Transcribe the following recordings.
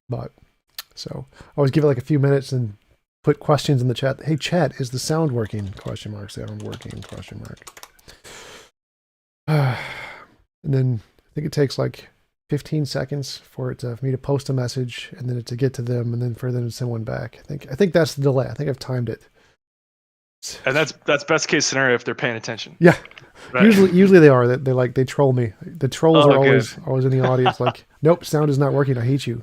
But so I always give it like a few minutes and put questions in the chat. Hey, chat, is the sound working? Question mark. Sound working? Question mark. And then I think it takes like 15 seconds for me to post a message and then to get to them and then for them to send one back. I think that's the delay. I think I've timed it. And that's best case scenario if they're paying attention. Yeah. Right. Usually they are. They troll me. The trolls are good. always in the audience like, nope, sound is not working. I hate you.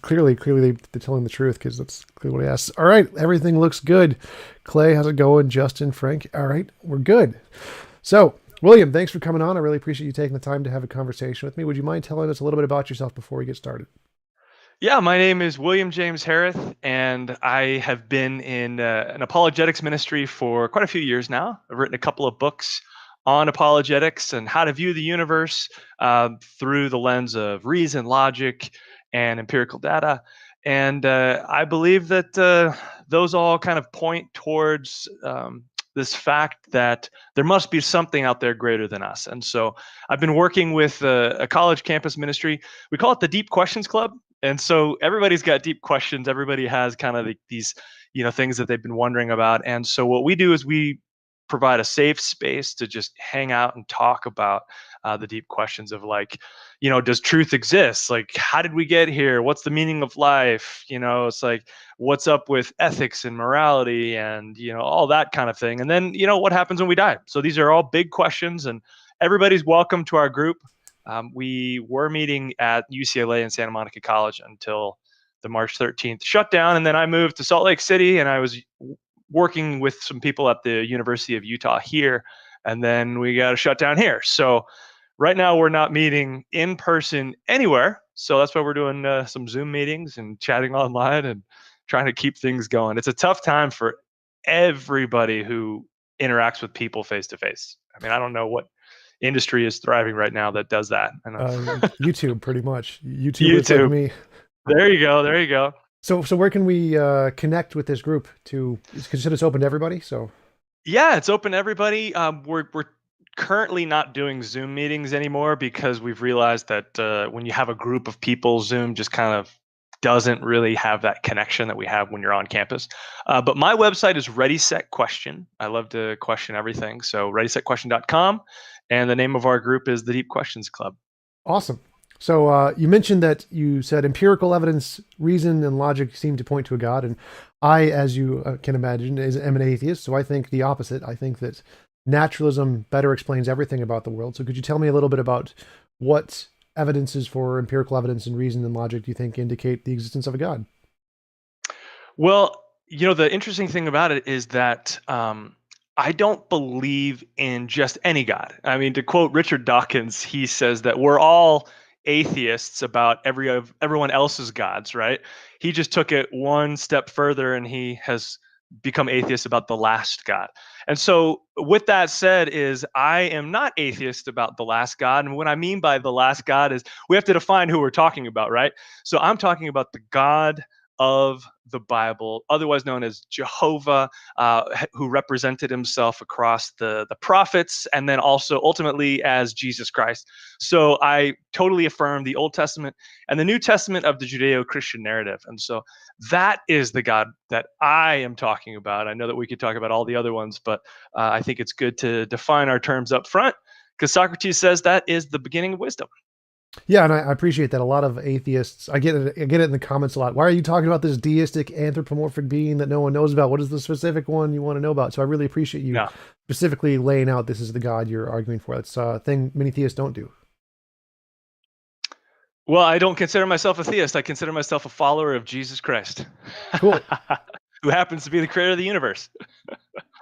Clearly they're telling the truth because that's clearly what he asks. All right, everything looks good. Clay, how's it going? Justin, Frank, all right, we're good. So, William, thanks for coming on. I really appreciate you taking the time to have a conversation with me. Would you mind telling us a little bit about yourself before we get started? Yeah, my name is William James Herath, and I have been in an apologetics ministry for quite a few years now. I've written a couple of books on apologetics and how to view the universe through the lens of reason, logic, and empirical data. And I believe that those all kind of point towards this fact that there must be something out there greater than us. And so I've been working with a college campus ministry. We call it the Deep Questions Club. And so everybody's got deep questions. Everybody has kind of these, things that they've been wondering about. And so what we do is we provide a safe space to just hang out and talk about the deep questions of like, does truth exist? Like, how did we get here? What's the meaning of life? It's like, what's up with ethics and morality and, all that kind of thing. And then, what happens when we die? So these are all big questions and everybody's welcome to our group. We were meeting at UCLA and Santa Monica College until the March 13th shutdown. And then I moved to Salt Lake City and I was working with some people at the University of Utah here. And then we got a shutdown here. So right now we're not meeting in person anywhere. So that's why we're doing some Zoom meetings and chatting online and trying to keep things going. It's a tough time for everybody who interacts with people face to face. I mean, I don't know what industry is thriving right now that does that. I know. YouTube, pretty much. YouTubers like me. There you go. There you go. So where can we connect with this group? Because it's open to everybody. So yeah, it's open to everybody. We're currently not doing Zoom meetings anymore because we've realized that when you have a group of people, Zoom just kind of doesn't really have that connection that we have when you're on campus. But my website is Ready Set Question. I love to question everything. So readysetquestion.com. And the name of our group is the Deep Questions Club. Awesome. So you mentioned that you said empirical evidence, reason, and logic seem to point to a God. And I, as you can imagine, am an atheist. So I think the opposite. I think that naturalism better explains everything about the world. So could you tell me a little bit about what evidences for empirical evidence and reason and logic do you think indicate the existence of a God? Well, the interesting thing about it is that I don't believe in just any God. I mean, to quote Richard Dawkins, he says that we're all atheists about everyone else's gods, right? He just took it one step further and he has become atheist about the last God. And so with that said is I am not atheist about the last God. And what I mean by the last God is we have to define who we're talking about, right? So I'm talking about the God of the Bible, otherwise known as Jehovah, who represented himself across the prophets, and then also ultimately as Jesus Christ. So I totally affirm the Old Testament and the New Testament of the Judeo-Christian narrative. And so that is the God that I am talking about. I know that we could talk about all the other ones, but I think it's good to define our terms up front because Socrates says that is the beginning of wisdom. Yeah, and I appreciate that. A lot of atheists, I get it in the comments a lot. Why are you talking about this deistic anthropomorphic being that no one knows about? What is the specific one you want to know about? So I really appreciate you specifically laying out this is the God you're arguing for. That's a thing many theists don't do. Well, I don't consider myself a theist. I consider myself a follower of Jesus Christ. Cool. Who happens to be the creator of the universe.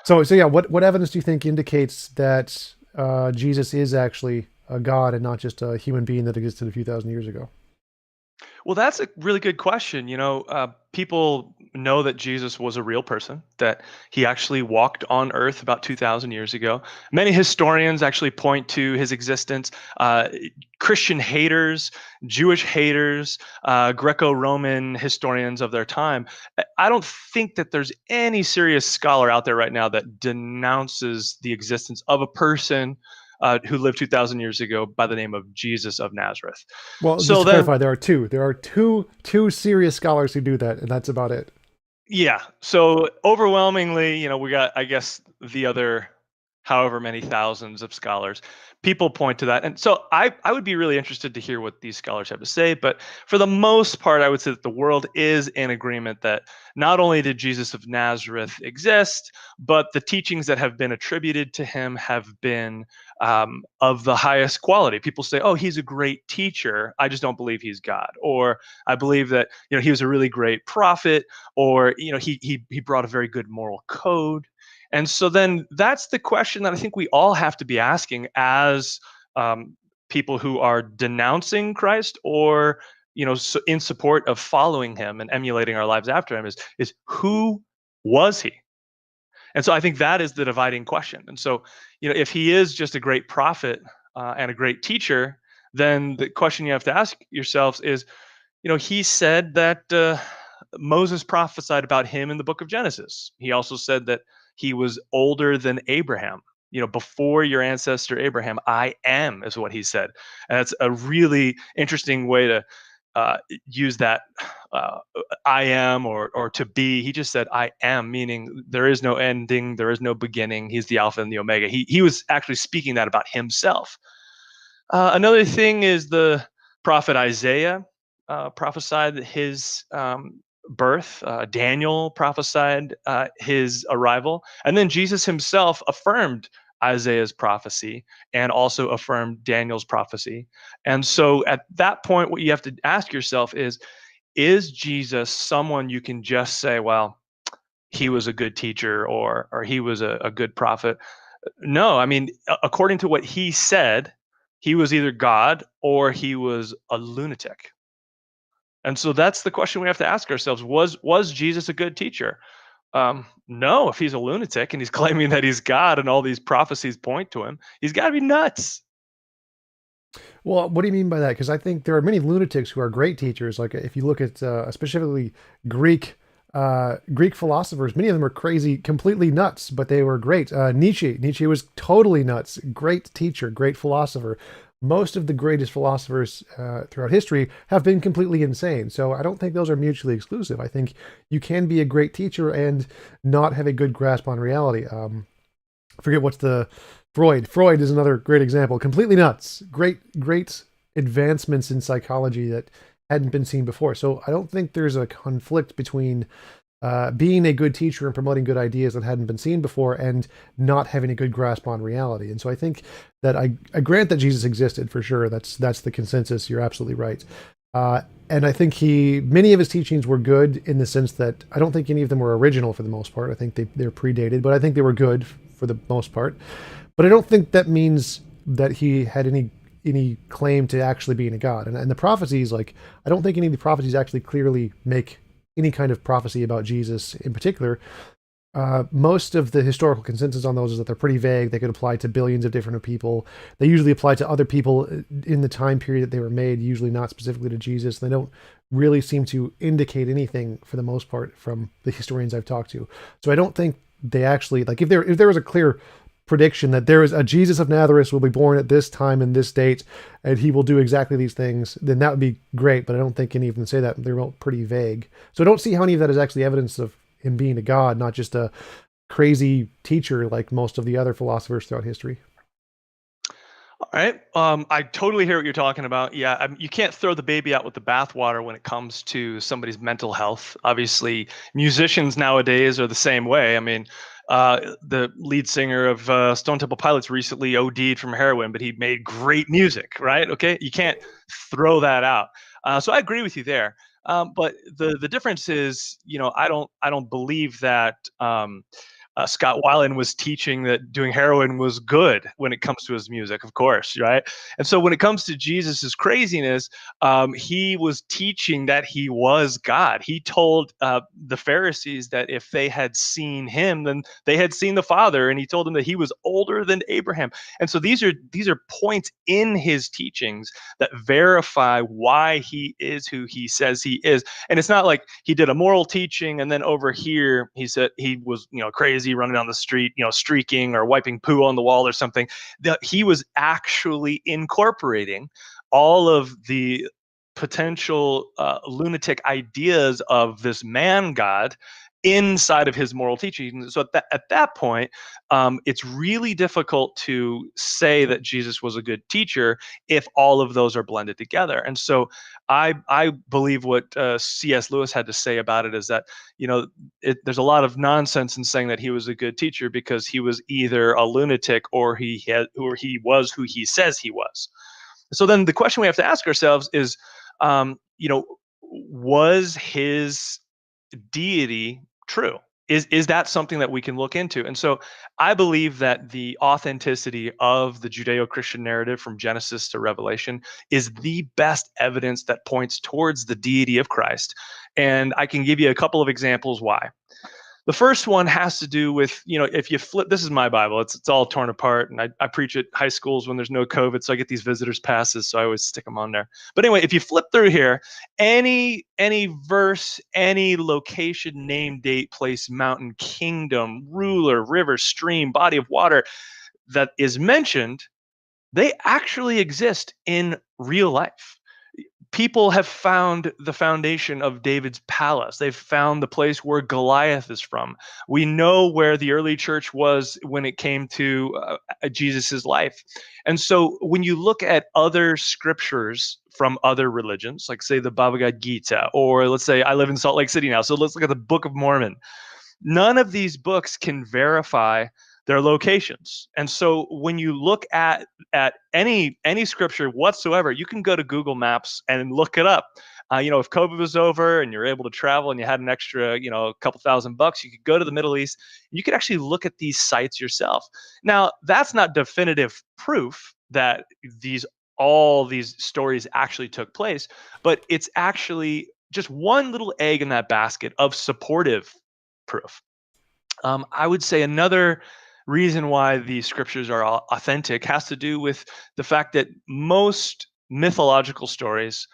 So yeah, what evidence do you think indicates that Jesus is actually a God and not just a human being that existed a few thousand years ago? Well, that's a really good question. People know that Jesus was a real person, that he actually walked on earth about 2,000 years ago. Many historians actually point to his existence. Christian haters, Jewish haters, Greco-Roman historians of their time. I don't think that there's any serious scholar out there right now that denounces the existence of a person who lived 2,000 years ago by the name of Jesus of Nazareth. Well, just So to then, clarify, there are two. There are two serious scholars who do that, and that's about it. yeah. So overwhelmingly, we got, I guess, the other however many thousands of scholars. People point to that. And so I would be really interested to hear what these scholars have to say. But for the most part, I would say that the world is in agreement that not only did Jesus of Nazareth exist, but the teachings that have been attributed to him have been of the highest quality. People say, oh, he's a great teacher. I just don't believe he's God. Or I believe that he was a really great prophet, or he brought a very good moral code. And so then that's the question that I think we all have to be asking as people who are denouncing Christ, or in support of following him and emulating our lives after him, is who was he? And so I think that is the dividing question. And so if he is just a great prophet and a great teacher, then the question you have to ask yourselves is, he said that Moses prophesied about him in the book of Genesis. He also said that he was older than Abraham. Before your ancestor Abraham, I am, is what he said. And that's a really interesting way to use that I am, or to be. He just said I am, meaning there is no ending, there is no beginning. He's the Alpha and the Omega. He was actually speaking that about himself. Another thing is the prophet Isaiah prophesied his birth. Daniel prophesied his arrival. And then Jesus himself affirmed Isaiah's prophecy and also affirmed Daniel's prophecy. And so at that point, what you have to ask yourself is Jesus someone you can just say, well, he was a good teacher, or he was a good prophet? No, I mean, according to what he said, he was either God or he was a lunatic. And so that's the question we have to ask ourselves. Was Jesus a good teacher? No, if he's a lunatic and he's claiming that he's God and all these prophecies point to him, he's got to be nuts. Well, what do you mean by that? Because I think there are many lunatics who are great teachers. Like if you look at specifically Greek philosophers, many of them are crazy, completely nuts, but they were great. Nietzsche was totally nuts, great teacher, great philosopher. Most of the greatest philosophers throughout history have been completely insane. So I don't think those are mutually exclusive. I think you can be a great teacher and not have a good grasp on reality. I forget what's the Freud. Freud is another great example. Completely nuts. Great advancements in psychology that hadn't been seen before. So I don't think there's a conflict between being a good teacher and promoting good ideas that hadn't been seen before and not having a good grasp on reality. And so I think that I grant that Jesus existed for sure. That's the consensus. You're absolutely right. And I think many of his teachings were good in the sense that I don't think any of them were original for the most part. I think they're predated, but I think they were good for the most part. But I don't think that means that he had any claim to actually being a god. And the prophecies, like, I don't think any of the prophecies actually clearly make any kind of prophecy about Jesus in particular. Most of the historical consensus on those is that they're pretty vague. They could apply to billions of different people. They usually apply to other people in the time period that they were made, usually not specifically to Jesus. They don't really seem to indicate anything for the most part from the historians I've talked to. So I don't think they actually, like, if there was a clear prediction that there is a Jesus of Nazareth will be born at this time and this date, and he will do exactly these things, then that would be great. But I don't think any of them say that. They're all pretty vague. So I don't see how any of that is actually evidence of him being a god, not just a crazy teacher like most of the other philosophers throughout history. All right. I totally hear what you're talking about. Yeah, you can't throw the baby out with the bathwater when it comes to somebody's mental health. Obviously, musicians nowadays are the same way. I mean, the lead singer of Stone Temple Pilots recently OD'd from heroin, but he made great music, right? Okay, you can't throw that out. So I agree with you there. But the difference is, I don't believe that Scott Weiland was teaching that doing heroin was good when it comes to his music, of course, right? And so when it comes to Jesus's craziness, he was teaching that he was God. He told the Pharisees that if they had seen him, then they had seen the Father, and he told them that he was older than Abraham. And so these are points in his teachings that verify why he is who he says he is. And it's not like he did a moral teaching and then over here he said he was, crazy is he running down the street, streaking or wiping poo on the wall or something? He was actually incorporating all of the potential lunatic ideas of this man God inside of his moral teaching. So at that point, it's really difficult to say that Jesus was a good teacher if all of those are blended together. And so I believe what C.S. Lewis had to say about it is that, there's a lot of nonsense in saying that he was a good teacher, because he was either a lunatic or he was who he says he was. So then the question we have to ask ourselves is, was his deity true? Is that something that we can look into? And so I believe that the authenticity of the Judeo-Christian narrative from Genesis to Revelation is the best evidence that points towards the deity of Christ. And I can give you a couple of examples why. The first one has to do with, if you flip, this is my Bible, it's all torn apart, and I preach at high schools when there's no COVID, so I get these visitors passes, so I always stick them on there. But anyway, if you flip through here, any verse, any location, name, date, place, mountain, kingdom, ruler, river, stream, body of water that is mentioned, they actually exist in real life. People have found the foundation of David's palace. They've found the place where Goliath is from. We know where the early church was when it came to Jesus's life. And so when you look at other scriptures from other religions, like say the Bhagavad Gita, or let's say I live in Salt Lake City now, so let's look at the Book of Mormon. None of these books can verify their locations. And so when you look at any scripture whatsoever, you can go to Google Maps and look it up. If COVID was over and you're able to travel and you had an extra, a couple $1,000, you could go to the Middle East. You could actually look at these sites yourself. Now, that's not definitive proof that all these stories actually took place, but it's actually just one little egg in that basket of supportive proof. I would say another reason why the scriptures are authentic has to do with the fact that most mythological stories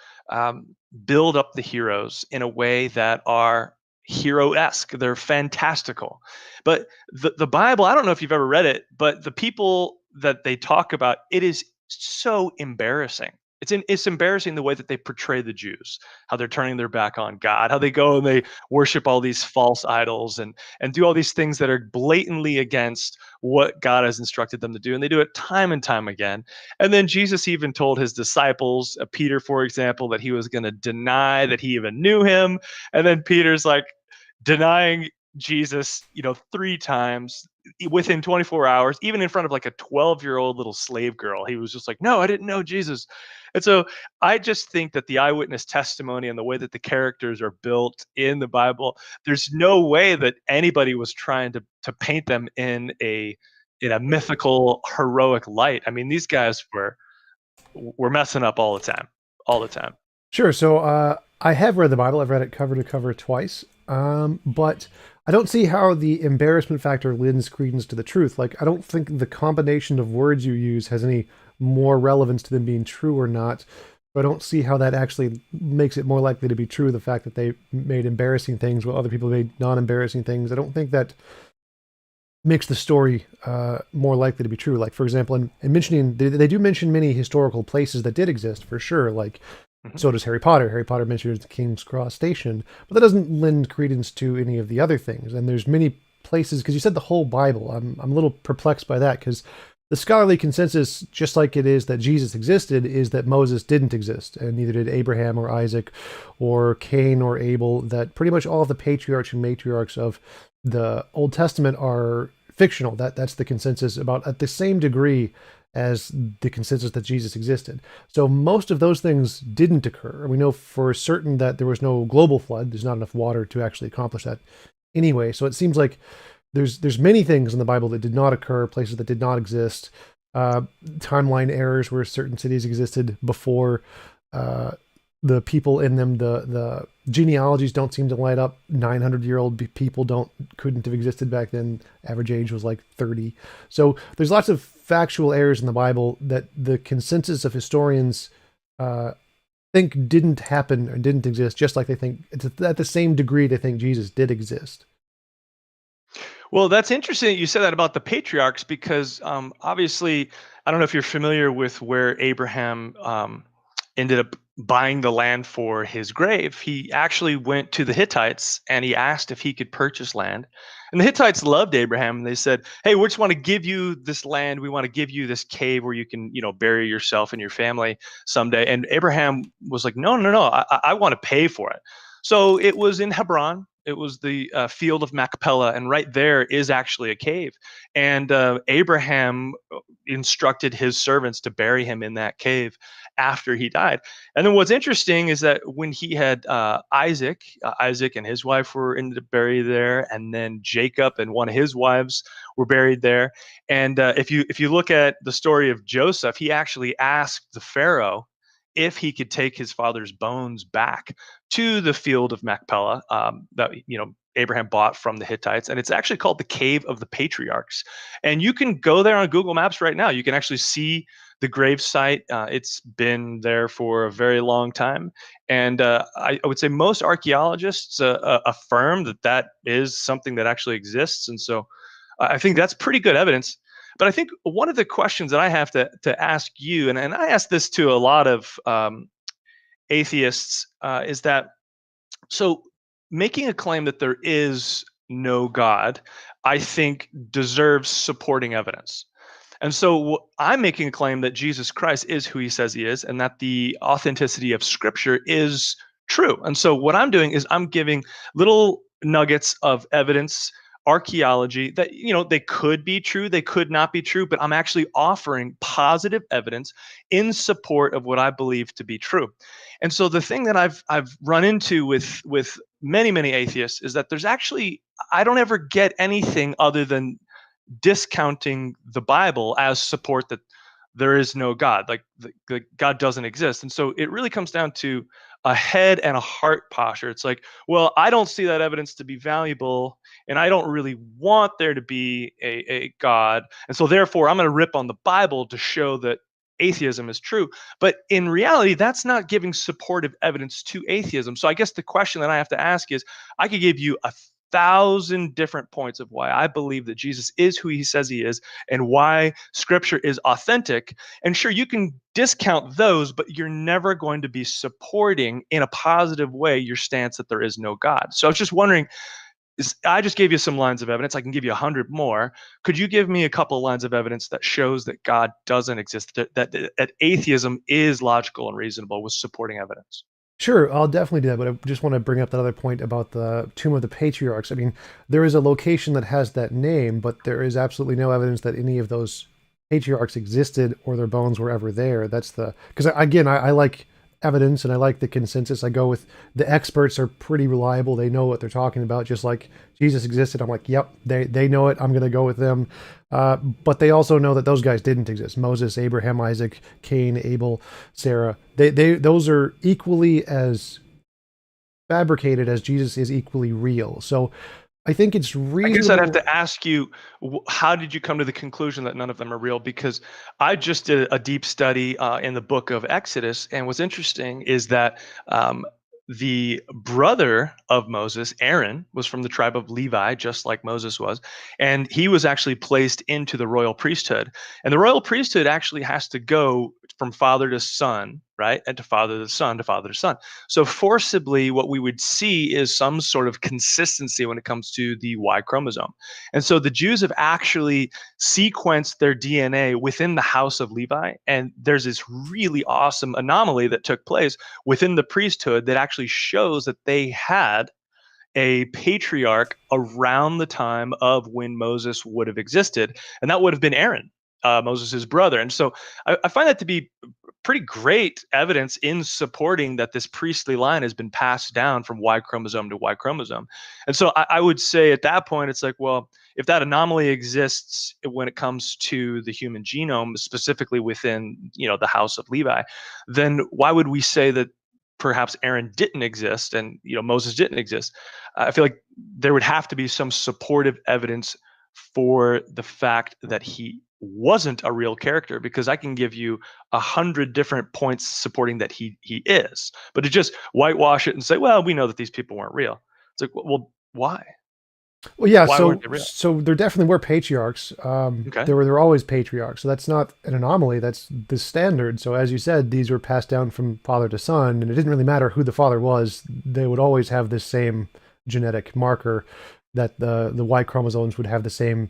build up the heroes in a way that are hero-esque. They're fantastical. But the Bible, I don't know if you've ever read it, but the people that they talk about, it is so embarrassing. It's embarrassing the way that they portray the Jews, how they're turning their back on God, how they go and they worship all these false idols and do all these things that are blatantly against what God has instructed them to do. And they do it time and time again. And then Jesus even told his disciples, Peter, for example, that he was going to deny that he even knew him. And then Peter's like denying Jesus, 3 times within 24 hours, even in front of like a 12-year-old little slave girl. He was just like, no, I didn't know Jesus. And so I just think that the eyewitness testimony and the way that the characters are built in the Bible, there's no way that anybody was trying to paint them in a mythical, heroic light. I mean, these guys were messing up all the time. Sure. So I have read the Bible. I've read it cover to cover twice. But I don't see how the embarrassment factor lends credence to the truth. Like, I don't think the combination of words you use has any more relevance to them being true or not. But I don't see how that actually makes it more likely to be true, the fact that they made embarrassing things while other people made non-embarrassing things. I don't think that makes the story more likely to be true. Like, for example, in mentioning, they do mention many historical places that did exist, for sure. Like, so does Harry Potter. Harry Potter mentions the King's Cross Station, but that doesn't lend credence to any of the other things. And there's many places, because you said the whole Bible. I'm a little perplexed by that, because the scholarly consensus, just like it is that Jesus existed, is that Moses didn't exist, and neither did Abraham or Isaac or Cain or Abel, that pretty much all of the patriarchs and matriarchs of the Old Testament are fictional. That's the consensus about at the same degree as the consensus that Jesus existed. So most of those things didn't occur. We know for certain that there was no global flood. There's not enough water to actually accomplish that anyway. So it seems like there's many things in the Bible that did not occur, places that did not exist, timeline errors where certain cities existed before the people in them, the genealogies don't seem to light up. 900-year-old people couldn't have existed back then. Average age was like 30. So there's lots of factual errors in the Bible that the consensus of historians think didn't happen or didn't exist, just like they think, at the same degree they think Jesus did exist. Well, that's interesting that you said that about the patriarchs because obviously, I don't know if you're familiar with where Abraham ended up buying the land for his grave. He actually went to the Hittites and he asked if he could purchase land. And the Hittites loved Abraham. And they said, "Hey, we just want to give you this land. We want to give you this cave where you can, bury yourself and your family someday." And Abraham was like, "No, no, no. I want to pay for it." So it was in Hebron. It was the field of Machpelah, and right there is actually a cave. And Abraham instructed his servants to bury him in that cave after he died. And then what's interesting is that when he had Isaac and his wife were ended up buried there, and then Jacob and one of his wives were buried there. And if you look at the story of Joseph, he actually asked the Pharaoh if he could take his father's bones back to the field of Machpelah that Abraham bought from the Hittites, and it's actually called the Cave of the Patriarchs. And you can go there on Google Maps right now. You can actually see the grave site. It's been there for a very long time, and I would say most archaeologists affirm that that is something that actually exists. And so I think that's pretty good evidence. But I think one of the questions that I have to ask you, and I ask this to a lot of atheists, is that so making a claim that there is no God, I think deserves supporting evidence. And so I'm making a claim that Jesus Christ is who he says he is, and that the authenticity of Scripture is true. And so what I'm doing is I'm giving little nuggets of evidence, archaeology that they could be true, they could not be true, but I'm actually offering positive evidence in support of what I believe to be true. And so the thing that I've run into with many atheists is that there's actually, I don't ever get anything other than discounting the Bible as support that there is no God, like God doesn't exist. And so it really comes down to a head and a heart posture. It's like, well, I don't see that evidence to be valuable, and I don't really want there to be a God. And so therefore, I'm going to rip on the Bible to show that atheism is true. But in reality, that's not giving supportive evidence to atheism. So I guess the question that I have to ask is, I could give you 1,000 different points of why I believe that Jesus is who he says he is and why Scripture is authentic. And sure, you can discount those, but you're never going to be supporting in a positive way your stance that there is no God. So I was just wondering, I just gave you some lines of evidence. I can give you 100 more. Could you give me a couple of lines of evidence that shows that God doesn't exist, that atheism is logical and reasonable with supporting evidence? Sure, I'll definitely do that, but I just want to bring up that other point about the Tomb of the Patriarchs. I mean, there is a location that has that name, but there is absolutely no evidence that any of those patriarchs existed or their bones were ever there. That's the, because again, I like evidence and I like the consensus. I go with the experts are pretty reliable. They know what they're talking about. Just like Jesus existed, I'm like, yep, they know it. I'm going to go with them. But they also know that those guys didn't exist. Moses, Abraham, Isaac, Cain, Abel, Sarah. Those are equally as fabricated as Jesus is equally real. So I think it's I guess I'd have reasonable. to ask you, how did you come to the conclusion that none of them are real? Because I just did a deep study in the book of Exodus, and what's interesting is that the brother of Moses, Aaron, was from the tribe of Levi, just like Moses was, and he was actually placed into the royal priesthood. And the royal priesthood actually has to go from father to son, right? And to father to son, to father to son. So forcibly, what we would see is some sort of consistency when it comes to the Y chromosome. And so the Jews have actually sequenced their DNA within the house of Levi. And there's this really awesome anomaly that took place within the priesthood that actually shows that they had a patriarch around the time of when Moses would have existed. And that would have been Aaron, Moses' brother. And so I find that to be pretty great evidence in supporting that this priestly line has been passed down from Y chromosome to Y chromosome. And so I would say at that point, it's like, well, if that anomaly exists when it comes to the human genome, specifically within, the house of Levi, then why would we say that perhaps Aaron didn't exist and, Moses didn't exist? I feel like there would have to be some supportive evidence for the fact that he wasn't a real character, because I can give you 100 different points supporting that he is, but to just whitewash it and say, well, we know that these people weren't real. It's like, well, why? Well, yeah. Why weren't So they real? there definitely were patriarchs. Okay. There were always patriarchs. So that's not an anomaly. That's the standard. So as you said, these were passed down from father to son, and it didn't really matter who the father was. They would always have this same genetic marker that the Y chromosomes would have the same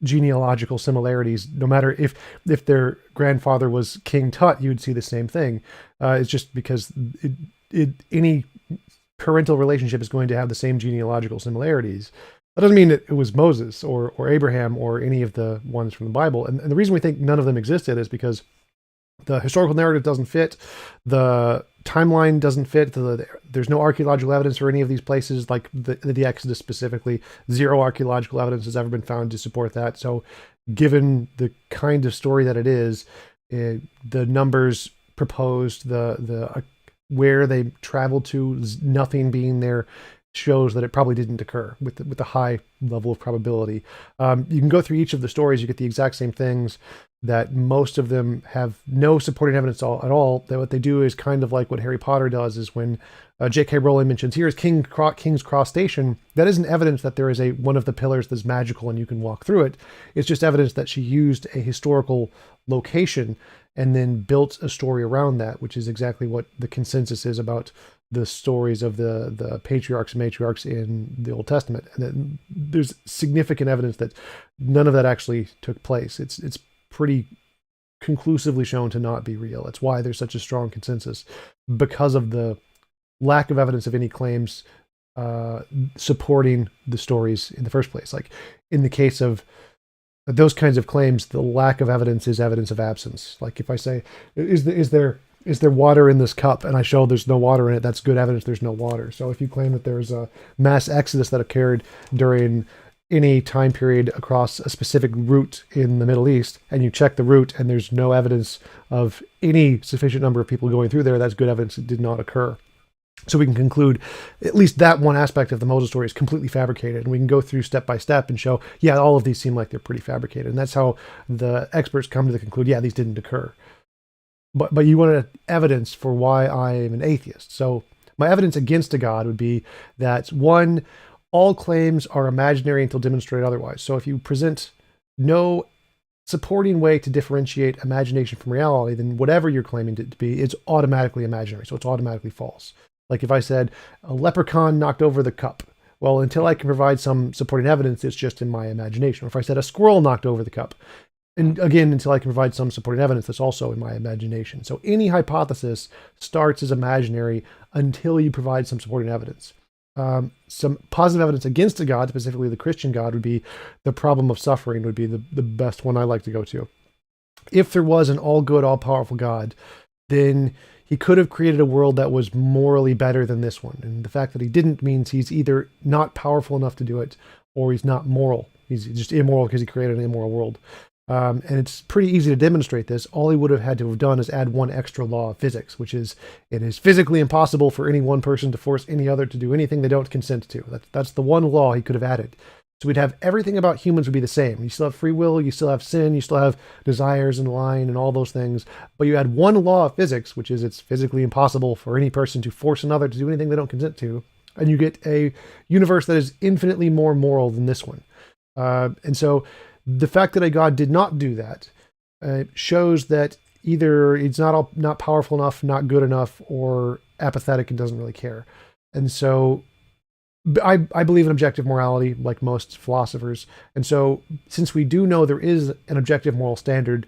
genealogical similarities. No matter if their grandfather was King Tut, you would see the same thing. It's just because any parental relationship is going to have the same genealogical similarities. That doesn't mean that it was Moses or Abraham or any of the ones from the Bible. And the reason we think none of them existed is because the historical narrative doesn't fit, the timeline doesn't fit, there's no archaeological evidence for any of these places, like the Exodus specifically. Zero archaeological evidence has ever been found to support that. So given the kind of story that it is, the numbers proposed, the where they traveled to, nothing being there, shows that it probably didn't occur with the high level of probability. You can go through each of the stories, you get the exact same things, that most of them have no supporting evidence at all. That what they do is kind of like what Harry Potter does, is when J.K. Rowling mentions, here's King's Cross Station, that isn't evidence that there is one of the pillars that's magical and you can walk through it. It's just evidence that she used a historical location and then built a story around that, which is exactly what the consensus is about the stories of the patriarchs and matriarchs in the Old Testament. And then there's significant evidence that none of that actually took place. It's pretty conclusively shown to not be real. That's why there's such a strong consensus, because of the lack of evidence of any claims supporting the stories in the first place. Like in the case of those kinds of claims, the lack of evidence is evidence of absence. Like if I say, is there water in this cup, and I show there's no water in it, that's good evidence there's no water. So if you claim that there's a mass exodus that occurred during any time period across a specific route in the Middle East, and you check the route and there's no evidence of any sufficient number of people going through there, that's good evidence it did not occur. So we can conclude at least that one aspect of the Moses story is completely fabricated. And we can go through step by step and show, yeah, all of these seem like they're pretty fabricated. And that's how the experts come to the conclusion, yeah, these didn't occur. But you wanted evidence for why I am an atheist. So my evidence against a God would be that, one, all claims are imaginary until demonstrated otherwise. So if you present no supporting way to differentiate imagination from reality, then whatever you're claiming it to be is automatically imaginary. So it's automatically false. Like if I said a leprechaun knocked over the cup, well, until I can provide some supporting evidence, it's just in my imagination. Or if I said a squirrel knocked over the cup, and again, until I can provide some supporting evidence, that's also in my imagination. So any hypothesis starts as imaginary until you provide some supporting evidence. Some positive evidence against a God, specifically the Christian God, would be the problem of suffering, would be the best one I like to go to. If there was an all-good, all-powerful God, then he could have created a world that was morally better than this one. And the fact that he didn't means he's either not powerful enough to do it, or he's not moral. He's just immoral because he created an immoral world. And it's pretty easy to demonstrate this. All he would have had to have done is add one extra law of physics, which is, it is physically impossible for any one person to force any other to do anything they don't consent to. That's the one law he could have added. So we'd have everything about humans would be the same. You still have free will, you still have sin, you still have desires and lying and all those things. But you add one law of physics, which is it's physically impossible for any person to force another to do anything they don't consent to. And you get a universe that is infinitely more moral than this one. And so the fact that a God did not do that shows that either it's not powerful enough, not good enough, or apathetic and doesn't really care. And so I believe in objective morality, like most philosophers. And so since we do know there is an objective moral standard,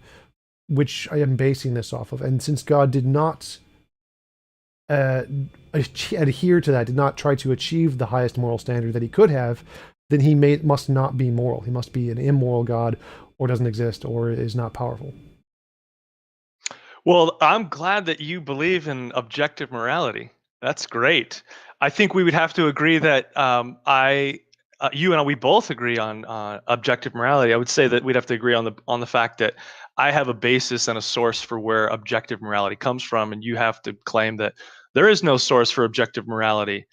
which I am basing this off of, and since God did not adhere to that, did not try to achieve the highest moral standard that he could have, then he must not be moral. He must be an immoral God, or doesn't exist, or is not powerful. Well, I'm glad that you believe in objective morality. That's great. I think we would have to agree that you and I, we both agree on objective morality. I would say that we'd have to agree on the fact that I have a basis and a source for where objective morality comes from, and you have to claim that there is no source for objective morality.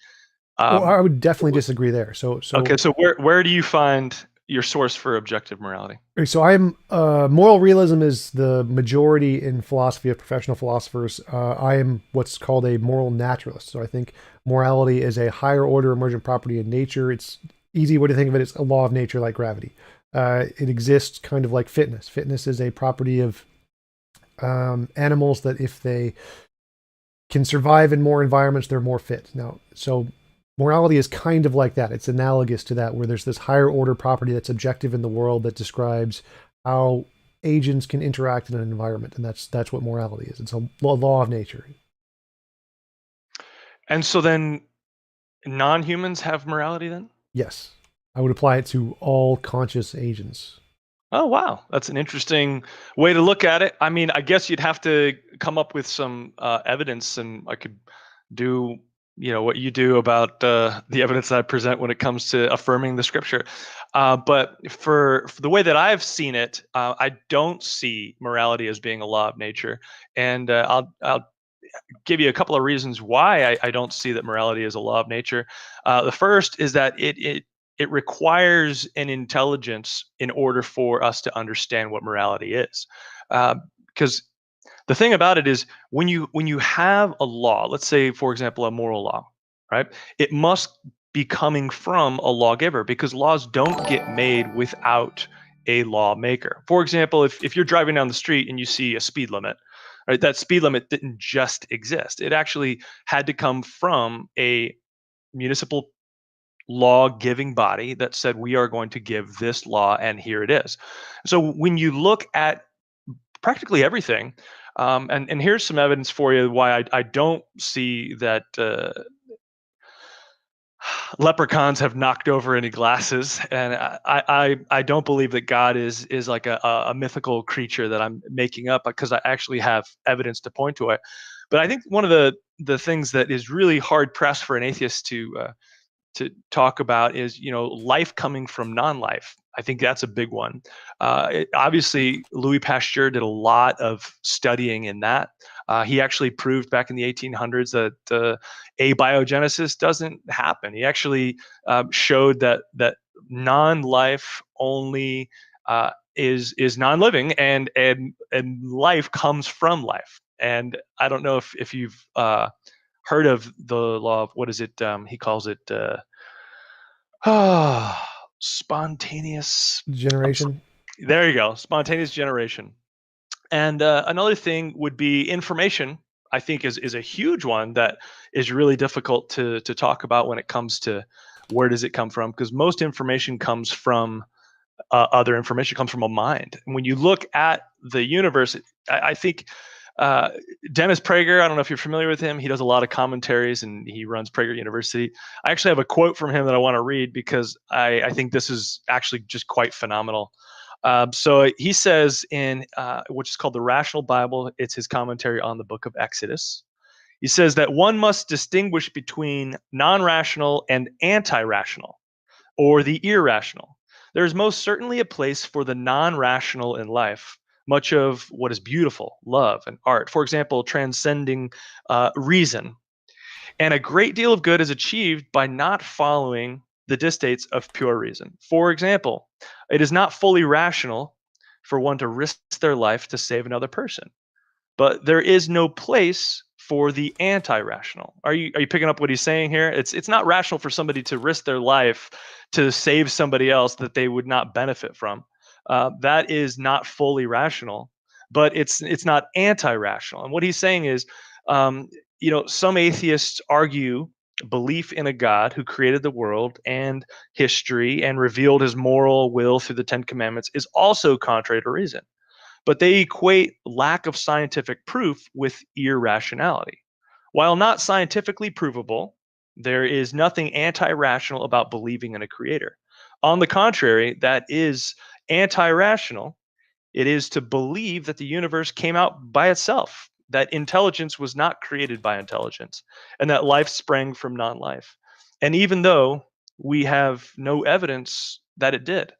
Well, I would definitely disagree there. Okay, so where do you find your source for objective morality? So I'm moral realism is the majority in philosophy of professional philosophers. I am what's called a moral naturalist. So I think morality is a higher order emergent property in nature. It's easy way to think of it is a law of nature like gravity. It exists kind of like fitness. Fitness is a property of animals that if they can survive in more environments, they're more fit. Now, so morality is kind of like that. It's analogous to that, where there's this higher order property that's objective in the world that describes how agents can interact in an environment, and that's what morality is. It's a law of nature. And so then non-humans have morality then? Yes, I would apply it to all conscious agents. Oh, wow. That's an interesting way to look at it. I mean, I guess you'd have to come up with some evidence, and I could do, what you do about the evidence that I present when it comes to affirming the scripture. But for the way that I've seen it, I don't see morality as being a law of nature. And I'll give you a couple of reasons why I don't see that morality is a law of nature. The first is that it requires an intelligence in order for us to understand what morality is. Because the thing about it is, when you have a law, let's say, for example, a moral law, right? It must be coming from a lawgiver, because laws don't get made without a lawmaker. For example, if you're driving down the street and you see a speed limit, right? That speed limit didn't just exist. It actually had to come from a municipal law giving body that said, we are going to give this law, and here it is. So when you look at practically everything, and here's some evidence for you why I don't see that leprechauns have knocked over any glasses, and I don't believe that God is like a mythical creature that I'm making up, because I actually have evidence to point to it. But I think one of the things that is really hard pressed for an atheist to talk about is, life coming from non-life. I think that's a big one. Obviously, Louis Pasteur did a lot of studying in that. He actually proved back in the 1800s that abiogenesis doesn't happen. He actually showed that non-life only is non-living, and life comes from life. And I don't know if you've heard of the law of, what is it? He calls it spontaneous. Generation. There you go, spontaneous generation. And another thing would be information. I think is a huge one that is really difficult to talk about when it comes to where does it come from, because most information comes from other information, comes from a mind. And when you look at the universe, I think Dennis Prager, I don't know if you're familiar with him. He does a lot of commentaries, and he runs Prager University. I actually have a quote from him that I want to read, because I think this is actually just quite phenomenal. So he says in which is called the Rational Bible, it's his commentary on the book of Exodus. He says that one must distinguish between non-rational and anti-rational, or the irrational. There is most certainly a place for the non-rational in life. Much of what is beautiful, love, and art, for example, transcending reason. And a great deal of good is achieved by not following the dictates of pure reason. For example, it is not fully rational for one to risk their life to save another person. But there is no place for the anti-rational. Are you picking up what he's saying here? It's not rational for somebody to risk their life to save somebody else that they would not benefit from. That is not fully rational, but it's not anti-rational. And what he's saying is, some atheists argue belief in a God who created the world and history and revealed his moral will through the Ten Commandments is also contrary to reason. But they equate lack of scientific proof with irrationality. While not scientifically provable, there is nothing anti-rational about believing in a creator. On the contrary, that is anti-rational. It is to believe that the universe came out by itself, that intelligence was not created by intelligence, and that life sprang from non-life. And even though we have no evidence that it did.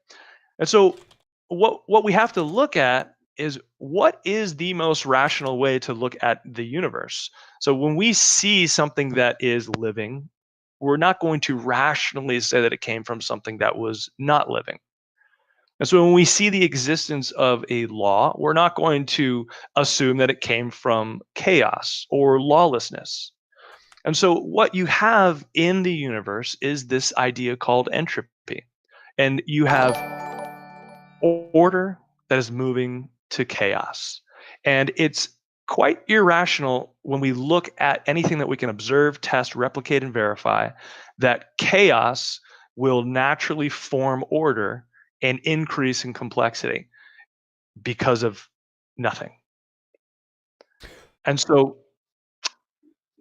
And so what we have to look at is, what is the most rational way to look at the universe? So when we see something that is living, we're not going to rationally say that it came from something that was not living. And so when we see the existence of a law, we're not going to assume that it came from chaos or lawlessness. And so what you have in the universe is this idea called entropy. and you have order that is moving to chaos. And it's quite irrational when we look at anything that we can observe, test, replicate, and verify, that chaos will naturally form order and increase in complexity because of nothing. And so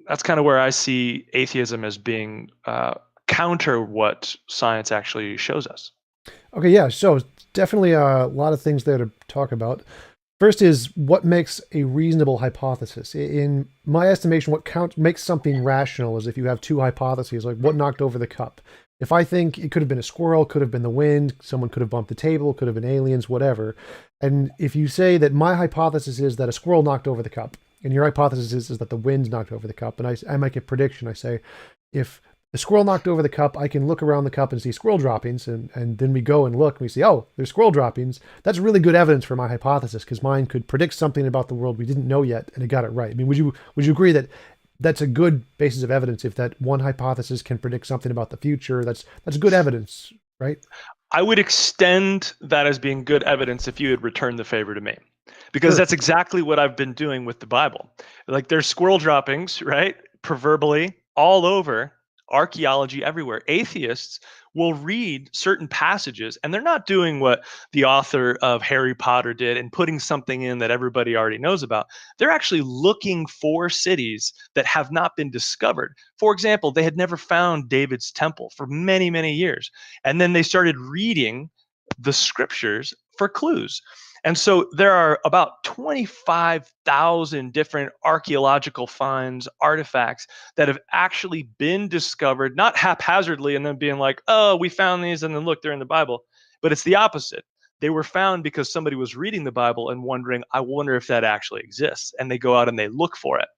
that's kind of where I see atheism as being counter what science actually shows us. Okay, yeah. So definitely a lot of things there to talk about. First is what makes a reasonable hypothesis. In my estimation, what makes something rational is if you have two hypotheses, like what knocked over the cup. If I think it could have been a squirrel, could have been the wind, someone could have bumped the table, could have been aliens, whatever. And if you say that my hypothesis is that a squirrel knocked over the cup, and your hypothesis is that the wind knocked over the cup, and I make a prediction. I say, if the squirrel knocked over the cup, I can look around the cup and see squirrel droppings, and then we go and look and we see, oh, there's squirrel droppings. That's really good evidence for my hypothesis, because mine could predict something about the world we didn't know yet, and it got it right. I mean, would you agree that that's a good basis of evidence? If that one hypothesis can predict something about the future, that's good evidence, right? I would extend that as being good evidence if you had returned the favor to me, because Sure. that's exactly what I've been doing with the Bible. Like, there's squirrel droppings, right? Proverbially all over, archaeology everywhere. Atheists will read certain passages, and they're not doing what the author of Harry Potter did and putting something in that everybody already knows about. They're actually looking for cities that have not been discovered. For example, they had never found David's temple for many, many years. And then they started reading the scriptures for clues. And so there are about 25,000 different archaeological finds, artifacts that have actually been discovered, not haphazardly and then being like, oh, we found these and then look, they're in the Bible. But it's the opposite. They were found because somebody was reading the Bible and wondering, I wonder if that actually exists. And they go out and they look for it.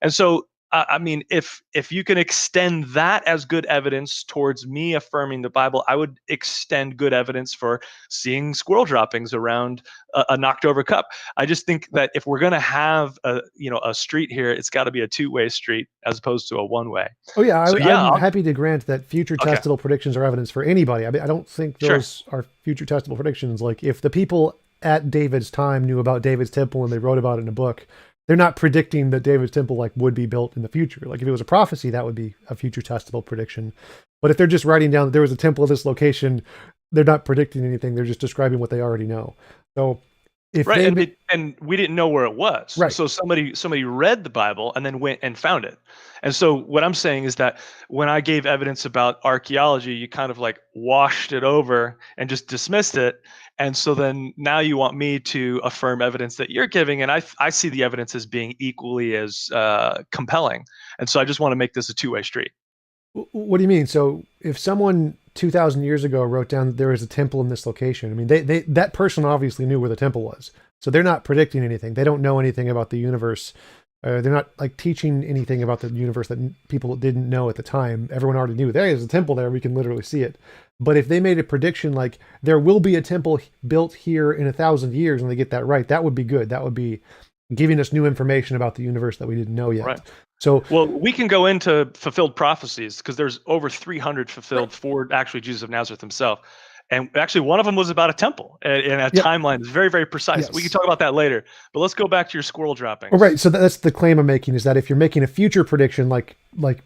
And so I mean, if you can extend that as good evidence towards me affirming the Bible, I would extend good evidence for seeing squirrel droppings around a knocked over cup. I just think that if we're going to have a street here, it's got to be a two-way street as opposed to a one-way. Oh yeah, So yeah, I'm happy to grant that future okay, testable predictions are evidence for anybody. I mean, I don't think sure, those are future testable predictions. Like, if the people at David's time knew about David's temple and they wrote about it in a book, they're not predicting that David's temple like would be built in the future. Like, if it was a prophecy, that would be a future testable prediction. But if they're just writing down that there was a temple at this location, they're not predicting anything. They're just describing what they already know. So if right, they and we didn't know where it was. right, So somebody read the Bible and then went and found it. And so what I'm saying is that when I gave evidence about archaeology, you kind of like washed it over and just dismissed it. And so then now you want me to affirm evidence that you're giving, and I see the evidence as being equally as compelling. And so I just want to make this a two-way street. what do you mean? So if someone 2,000 years ago wrote down that there is a temple in this location, I mean, they that person obviously knew where the temple was. So they're not predicting anything. They don't know anything about the universe. They're not like teaching anything about the universe that people didn't know at the time. Everyone already knew there is a temple there. We can literally see it. But if they made a prediction like there will be a temple built here in 1,000 years, and they get that right, that would be good. That would be giving us new information about the universe that we didn't know yet. Right. So, well, we can go into fulfilled prophecies because there's over 300 fulfilled for actually Jesus of Nazareth himself. And actually, one of them was about a temple and a timeline is very, very precise. Yes. We can talk about that later. But let's go back to your squirrel droppings. Oh, right. So that's the claim I'm making, is that if you're making a future prediction like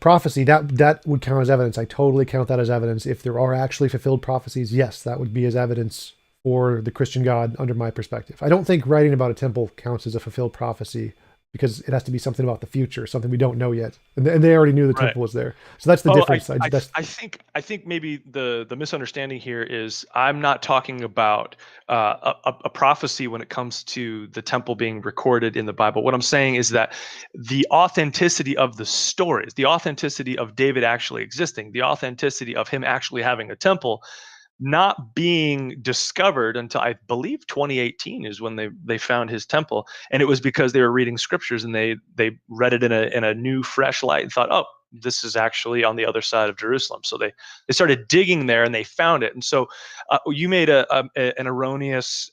prophecy, that would count as evidence. I totally count that as evidence. If there are actually fulfilled prophecies, yes, that would be as evidence for the Christian God under my perspective. I don't think writing about a temple counts as a fulfilled prophecy, because it has to be something about the future, something we don't know yet, and they already knew the temple was there. So that's the difference. I think maybe the misunderstanding here is I'm not talking about a prophecy when it comes to the temple being recorded in the Bible. What I'm saying is that the authenticity of the stories, the authenticity of David actually existing, the authenticity of him actually having a temple not being discovered until I believe 2018 is when they found his temple, and it was because they were reading scriptures and they read it in a new fresh light and thought, oh, this is actually on the other side of Jerusalem. So they started digging there and they found it. And so you made an erroneous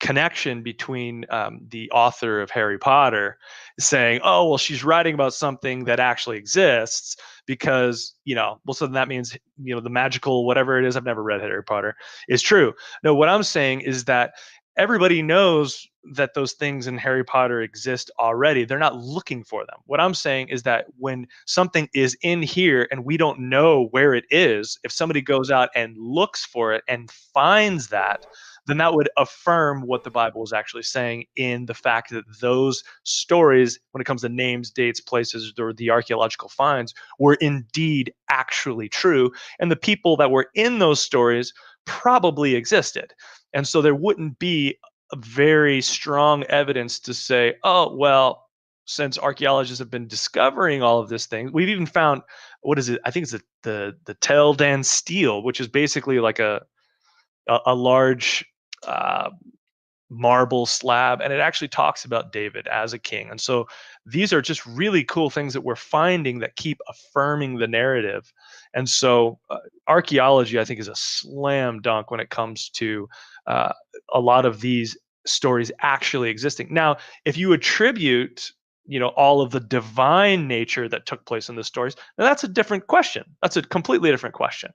connection between the author of Harry Potter saying, oh, well, she's writing about something that actually exists because, well, so that means, the magical, whatever it is, I've never read Harry Potter, is true. No, what I'm saying is that everybody knows that those things in Harry Potter exist already. They're not looking for them. What I'm saying is that when something is in here and we don't know where it is, if somebody goes out and looks for it and finds that, then that would affirm what the Bible is actually saying in the fact that those stories, when it comes to names, dates, places, or the archaeological finds, were indeed actually true. And the people that were in those stories probably existed. And so there wouldn't be a very strong evidence to say, oh, well, since archaeologists have been discovering all of this thing, we've even found, what is it? I think it's the Tel Dan stele, which is basically like a large marble slab, and it actually talks about David as a king. And so these are just really cool things that we're finding that keep affirming the narrative. And so archaeology, I think, is a slam dunk when it comes to a lot of these stories actually existing. Now, if you attribute all of the divine nature that took place in the stories, now that's a different question. That's a completely different question.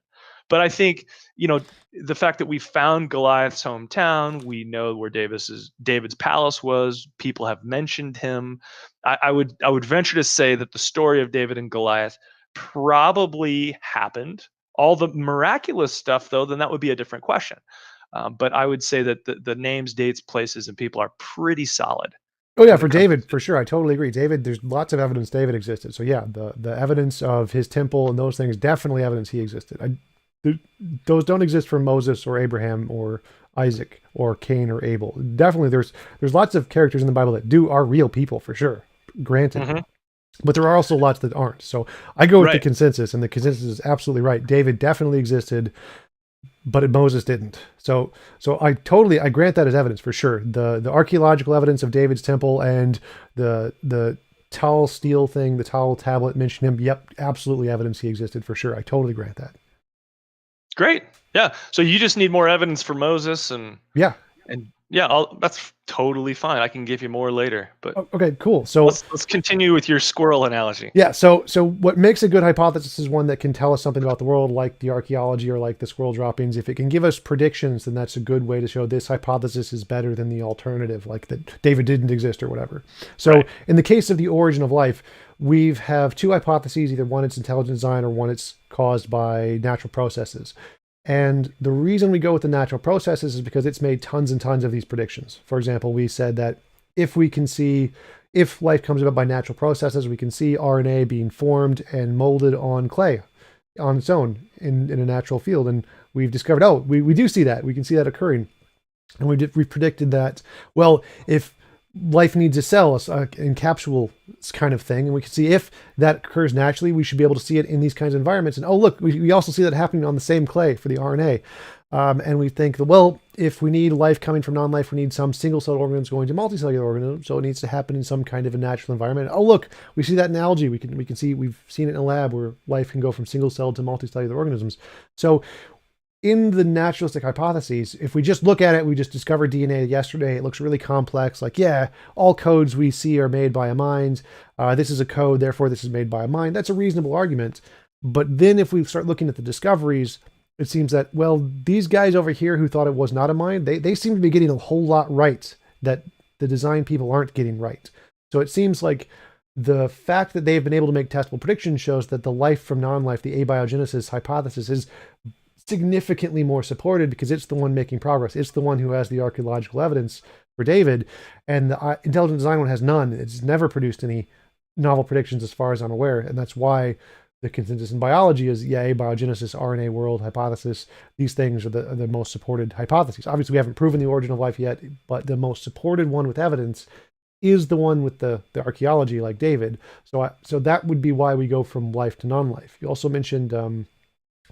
But I think, the fact that we found Goliath's hometown, we know where David's palace was. People have mentioned him. I would venture to say that the story of David and Goliath probably happened. All the miraculous stuff, though, then that would be a different question. But I would say that the names, dates, places, and people are pretty solid. Oh yeah, for David, for sure. I totally agree. David, there's lots of evidence David existed. So yeah, the evidence of his temple and those things, definitely evidence he existed. Those don't exist for Moses or Abraham or Isaac or Cain or Abel. Definitely there's lots of characters in the Bible that are real people for sure, granted. Mm-hmm. But there are also lots that aren't. So I go with the consensus, and the consensus is absolutely right. David definitely existed, but Moses didn't. So I grant that as evidence for sure. The archaeological evidence of David's temple and the towel stele thing, the towel tablet mentioned him. Yep, absolutely evidence he existed for sure. I totally grant that. Great. Yeah. So you just need more evidence for Moses and that's totally fine. I can give you more later, but okay, cool. So let's continue with your squirrel analogy. Yeah. So what makes a good hypothesis is one that can tell us something about the world, like the archaeology or like the squirrel droppings. If it can give us predictions, then that's a good way to show this hypothesis is better than the alternative, like that David didn't exist or whatever. So in the case of the origin of life, we have two hypotheses, either one it's intelligent design or one it's caused by natural processes. And the reason we go with the natural processes is because it's made tons and tons of these predictions. For example, we said that if life comes about by natural processes, we can see RNA being formed and molded on clay on its own in a natural field. And we've discovered, we do see that. We can see that occurring. And we've predicted that, well, if life needs a cell, in capsule kind of thing, and we can see if that occurs naturally, we should be able to see it in these kinds of environments. And look, we also see that happening on the same clay for the RNA. And we think that, well, if we need life coming from non-life, we need some single-celled organisms going to multicellular organisms, so it needs to happen in some kind of a natural environment. Oh, look, we see that in algae. We've seen it in a lab where life can go from single-celled to multicellular organisms. So in the naturalistic hypotheses, if we just look at it, we just discovered DNA yesterday. It looks really complex. Like, yeah, all codes we see are made by a mind. This is a code, therefore this is made by a mind. That's a reasonable argument. But then if we start looking at the discoveries, it seems that, well, these guys over here who thought it was not a mind, they seem to be getting a whole lot right that the design people aren't getting right. So it seems like the fact that they've been able to make testable predictions shows that the life from non-life, the abiogenesis hypothesis, is significantly more supported because it's the one making progress. It's the one who has the archaeological evidence for David, and the intelligent design one has none. It's never produced any novel predictions as far as I'm aware, and that's why the consensus in biology is, abiogenesis, RNA world hypothesis. These things are the most supported hypotheses. Obviously, we haven't proven the origin of life yet, but the most supported one with evidence is the one with the archaeology, like David. So that would be why we go from life to non-life. You also mentioned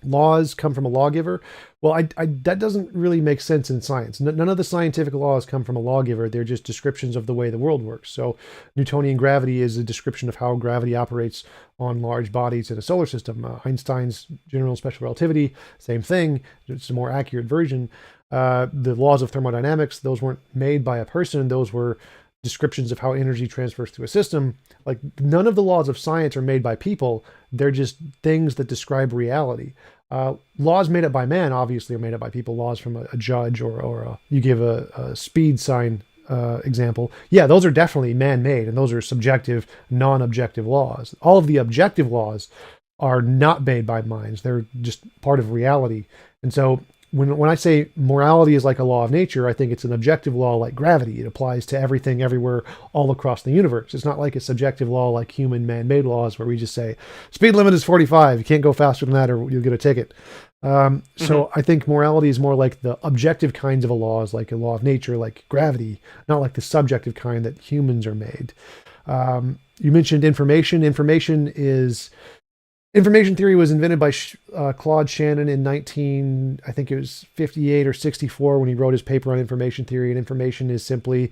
laws come from a lawgiver. Well, that doesn't really make sense in science. None of the scientific laws come from a lawgiver. They're just descriptions of the way the world works. So Newtonian gravity is a description of how gravity operates on large bodies in a solar system. Einstein's general special relativity, same thing. It's a more accurate version. The laws of thermodynamics, those weren't made by a person. Those were descriptions of how energy transfers through a system. Like, none of the laws of science are made by people. They're just things that describe reality. Laws made up by man obviously are made up by people. Laws from a judge, or you give a speed sign example. Yeah, those are definitely man-made, and those are subjective, non-objective laws. All of the objective laws are not made by minds. They're just part of reality. And so when I say morality is like a law of nature, I think it's an objective law like gravity. It applies to everything, everywhere, all across the universe. It's not like a subjective law like human man-made laws where we just say, speed limit is 45. You can't go faster than that or you'll get a ticket. So I think morality is more like the objective kinds of laws, like a law of nature, like gravity, not like the subjective kind that humans are made. You mentioned information. Information theory was invented by Claude Shannon in I think it was 58 or 64 when he wrote his paper on information theory. And information is simply,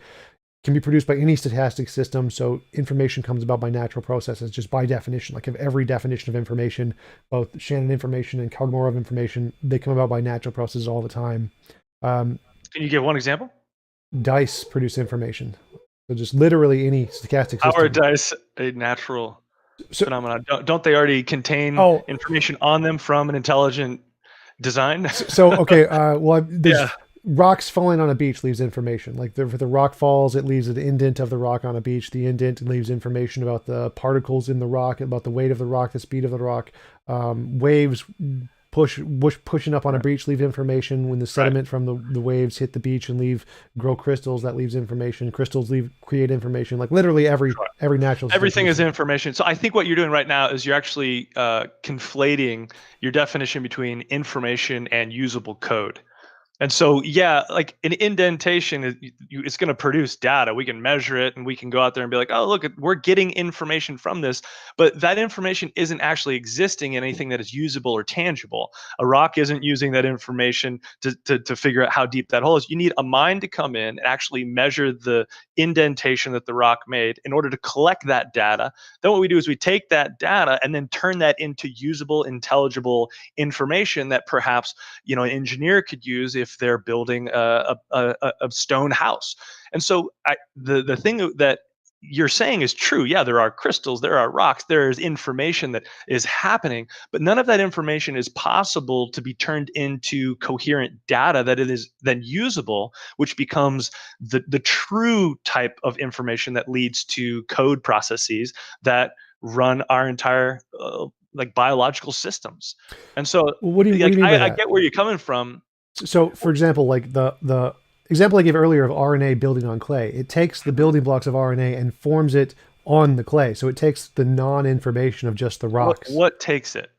can be produced by any stochastic system. So information comes about by natural processes, just by definition. Like, of every definition of information, both Shannon information and Kolmogorov information, they come about by natural processes all the time. Can you give one example? Dice produce information. So just literally any stochastic system. How are dice a natural phenomenon? Don't they already contain information on them from an intelligent design? Okay, well, there's rocks falling on a beach leaves information. Like, if the rock falls, it leaves an indent of the rock on a beach. The indent leaves information about the particles in the rock, about the weight of the rock, the speed of the rock. Waves pushing up on a beach leave information. When the sediment from the waves hit the beach and grow crystals, that leaves information. Crystals create information. Like, literally every natural system. Everything is information. So I think what you're doing right now is you're actually conflating your definition between information and usable code. And so, like an indentation, it's going to produce data. We can measure it and we can go out there and be like, oh, look, we're getting information from this. But that information isn't actually existing in anything that is usable or tangible. A rock isn't using that information to figure out how deep that hole is. You need a mind to come in and actually measure the indentation that the rock made in order to collect that data. Then what we do is we take that data and then turn that into usable, intelligible information that perhaps, an engineer could use if they're building a stone house. And so the thing that you're saying is true. Yeah, there are crystals, there are rocks, there is information that is happening, but none of that information is possible to be turned into coherent data that it is then usable, which becomes the true type of information that leads to code processes that run our entire like biological systems. And so what do you mean by that? I get where you're coming from. So, for example, like the example I gave earlier of RNA building on clay, it takes the building blocks of RNA and forms it on the clay. So it takes the non-information of just the rocks. What takes it?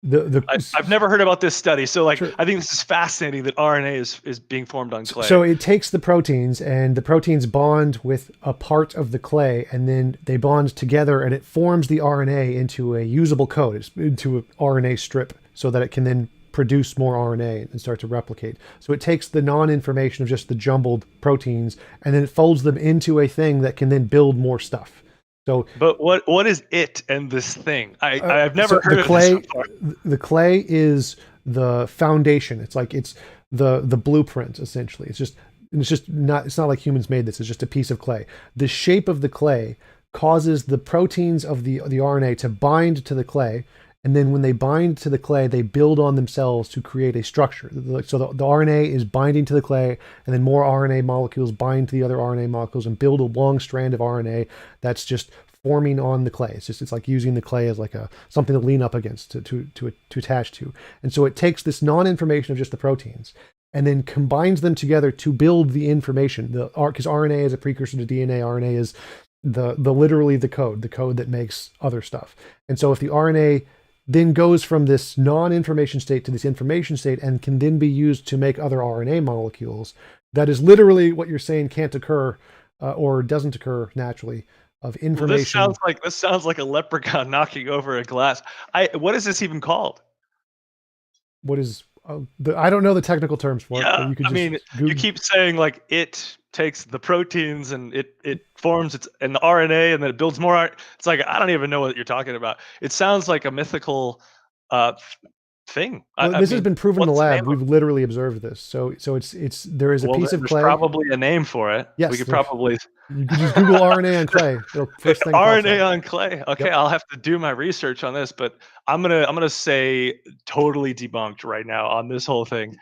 I've never heard about this study. So I think this is fascinating that RNA is being formed on clay. So it takes the proteins, and the proteins bond with a part of the clay, and then they bond together, and it forms the RNA into a usable code. It's into an RNA strip so that it can then produce more RNA and start to replicate. So it takes the non-information of just the jumbled proteins, and then it folds them into a thing that can then build more stuff. So, but what is it and this thing? I've never heard of this before. The clay is the foundation. It's the blueprint, essentially. It's not like humans made this. It's just a piece of clay. The shape of the clay causes the proteins of the RNA to bind to the clay. And then when they bind to the clay, they build on themselves to create a structure. So the RNA is binding to the clay, and then more RNA molecules bind to the other RNA molecules and build a long strand of RNA that's just forming on the clay. It's like using the clay as like something to lean up against, to attach to. And so it takes this non-information of just the proteins and then combines them together to build the information. Because RNA is a precursor to DNA. RNA is literally the code that makes other stuff. And so if the RNA then goes from this non-information state to this information state and can then be used to make other RNA molecules, that is literally what you're saying can't occur or doesn't occur naturally of information. Well, this sounds like a leprechaun knocking over a glass. What is this even called? what is I don't know the technical terms for it, but Yeah, you could I just mean, you Google. keep saying like it takes the proteins and it forms its and the RNA and then it builds more. It's like I don't even know what you're talking about. It sounds like a mythical thing. Well, I this has mean, been proven in the what's the name lab. of We've literally observed this. So it's there is a Well, piece of there's clay. probably a name for it. We Yes, could there's. probably You could just Google RNA on clay. It'll first thing pops RNA up. on clay. Okay, Yep. I'll have to do my research on this, but I'm gonna say totally debunked right now on this whole thing.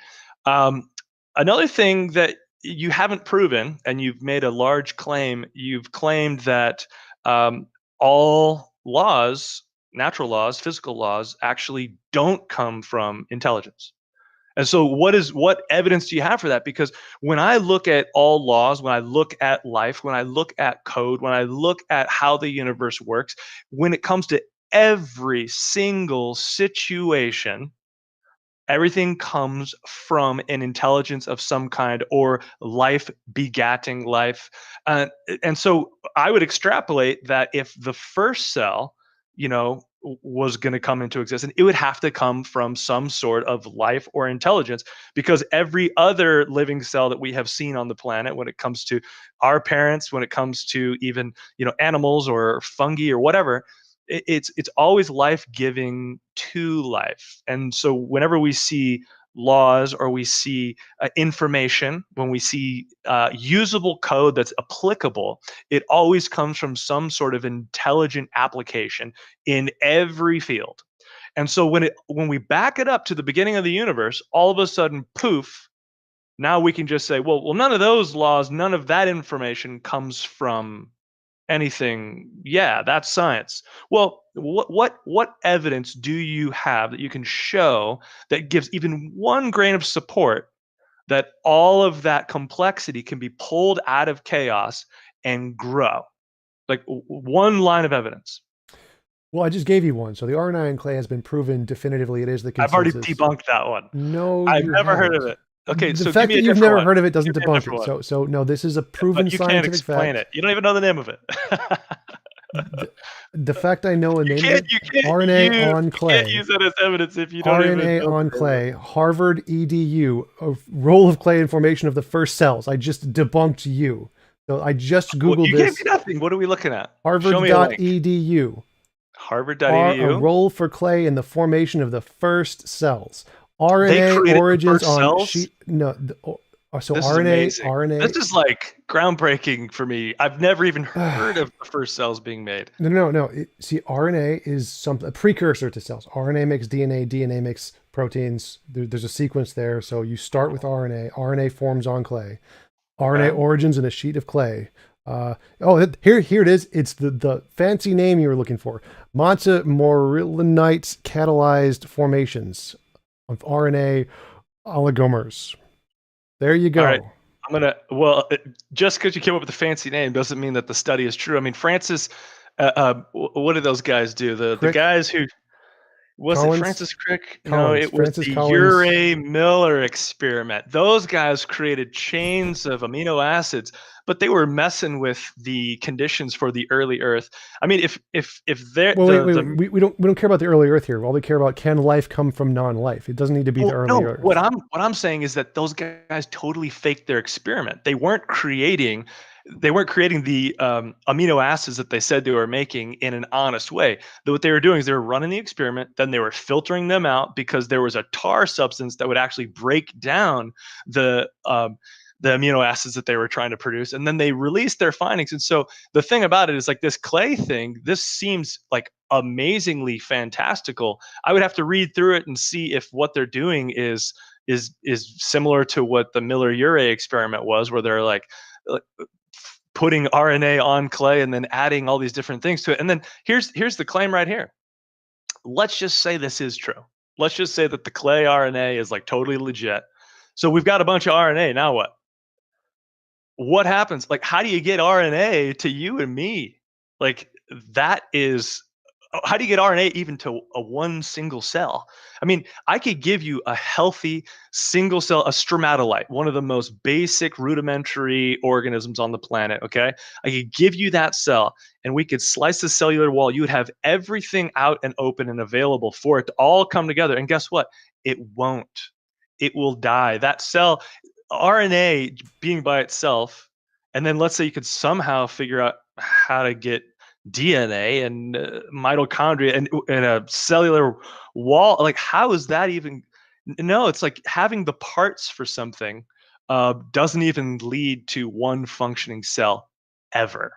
Um, Another thing that you haven't proven, and you've made a large claim. You've claimed that um, all laws, natural laws, physical laws, actually don't come from intelligence. And so what evidence do you have for that? Because when I look at all laws, when I look at life, when I look at code, when I look at how the universe works, when it comes to every single situation, everything comes from an intelligence of some kind or life begatting life. And so I would extrapolate that if the first cell, was going to come into existence, it would have to come from some sort of life or intelligence, because every other living cell that we have seen on the planet, when it comes to our parents, when it comes to even animals or fungi or whatever, it's always life giving to life. And so whenever we see laws or we see information, when we see usable code that's applicable, it always comes from some sort of intelligent application in every field. And so when we back it up to the beginning of the universe, all of a sudden, poof, now we can just say, well, none of those laws, none of that information comes from anything. Yeah, that's science. Well, what evidence do you have that you can show that gives even one grain of support that all of that complexity can be pulled out of chaos and grow? Like one line of evidence. Well, I just gave you one. So the RNA in clay has been proven definitively. It is the I've already consensus. debunked that one. No, I've you never heard of haven't. it. Okay, The so give fact me that a you've different never one. heard of it Give doesn't me a debunk different it. one. So no, this is a proven But you can't scientific explain fact. it. You don't even know the name of it. The fact I know a You name of can't it, you can't RNA use on you can't clay. use that as evidence if you don't even RNA know on the name of it. clay, Harvard EDU, a role of clay in formation of the first cells. I just debunked you. So I just Well, Googled you gave me this. nothing. What are we looking at? Show me a link. Harvard.edu. Are a Harvard.edu. role for clay in the formation of the first cells. They RNA created the origins first on cells. sheet. No, so This is RNA, amazing. RNA. This is like groundbreaking for me. I've never even heard of the first cells being made. No. See, RNA is a precursor to cells. RNA makes DNA, DNA makes proteins. There's a sequence there. So you start with RNA. RNA forms on clay. RNA Okay. origins in a sheet of clay. Here it is. It's the fancy name you were looking for. Montmorillonite catalyzed formations of RNA oligomers. There you All right. go. Just because you came up with a fancy name doesn't mean that the study is true. I mean, Francis, what did those guys do? The Crick, guys who Was it Collins, Francis Crick? No, Collins, it was Francis the Collins. Urey-Miller experiment. Those guys created chains of amino acids, but they were messing with the conditions for the early Earth. I mean, if they're Well, wait. the We don't care about the early Earth here. All we care about, can life come from non-life? It doesn't need to be the well, early no, what Earth. I'm saying is that those guys totally faked their experiment. They weren't creating the amino acids that they said they were making in an honest way. What they were doing is they were running the experiment, then they were filtering them out because there was a tar substance that would actually break down the amino acids that they were trying to produce, and then they released their findings. And so the thing about it is, like, this clay thing, this seems like amazingly fantastical. I would have to read through it and see if what they're doing is similar to what the Miller-Urey experiment was, where they're like putting RNA on clay and then adding all these different things to it. And then here's the claim right here. Let's just say this is true. Let's just say that the clay RNA is like totally legit. So we've got a bunch of RNA. Now what? What happens? Like, how do you get RNA to you and me? Like, that is how do you get RNA even to a one single cell? I mean, I could give you a healthy single cell, a stromatolite, one of the most basic rudimentary organisms on the planet. Okay. I could give you that cell and we could slice the cellular wall. You would have everything out and open and available for it to all come together. And guess what? It won't. It will die. That cell, RNA being by itself, and then let's say you could somehow figure out how to get DNA and mitochondria and a cellular wall. Like, how is that even? No, it's like having the parts for something doesn't even lead to one functioning cell ever.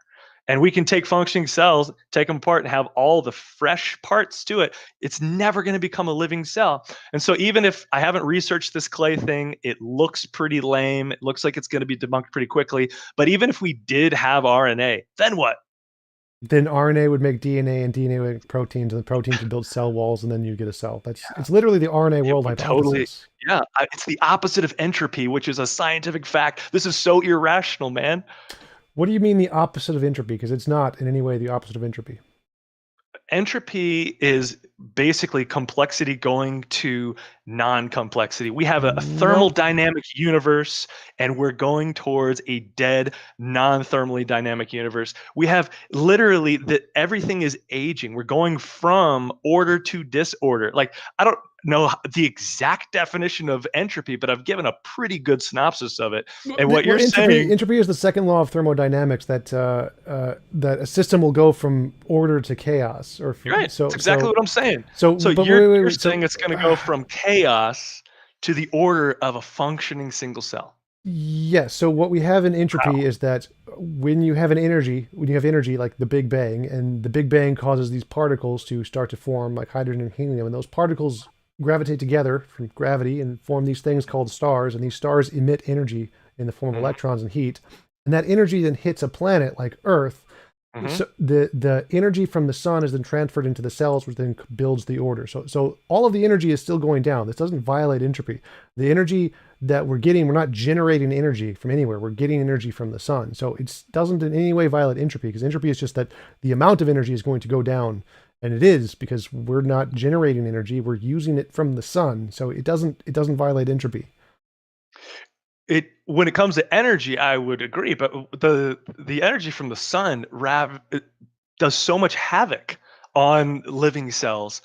And we can take functioning cells, take them apart, and have all the fresh parts to it. It's never going to become a living cell. And so, even if I haven't researched this clay thing, it looks pretty lame. It looks like it's going to be debunked pretty quickly. But even if we did have RNA, then what? Then RNA would make DNA, and DNA would make proteins, and the proteins would build cell walls, and then you get a cell. It's literally the RNA world Totally. hypothesis. Yeah. It's the opposite of entropy, which is a scientific fact. This is so irrational, man. What do you mean the opposite of entropy? Because it's not in any way the opposite of entropy. Entropy is basically complexity going to non-complexity. We have a thermodynamic universe, and we're going towards a dead, non-thermally dynamic universe. We have literally that everything is aging. We're going from order to disorder. Like, I don't know the exact definition of entropy, but I've given a pretty good synopsis of it. And what you're saying, entropy is the second law of thermodynamics that that a system will go from order to chaos. right? So, That's exactly what I'm saying. So, So but you're saying it's going to go from chaos to the order of a functioning single cell. yes. So what we have in entropy Wow. is that when you have energy like the Big Bang, and the Big Bang causes these particles to start to form, like hydrogen and helium, and those particles gravitate together from gravity and form these things called stars, and these stars emit energy in the form of electrons and heat, and that energy then hits a planet like Earth. So the energy from the sun is then transferred into the cells, which then builds the order. So all of the energy is still going down. This doesn't violate entropy. The energy that we're getting, we're not generating energy from anywhere. We're getting energy from the sun. So it doesn't in any way violate entropy, because entropy is just that the amount of energy is going to go down. And it is, because we're not generating energy, we're using it from the sun. So it doesn't violate entropy. When it comes to energy, I would agree, but the energy from the sun it does so much havoc on living cells.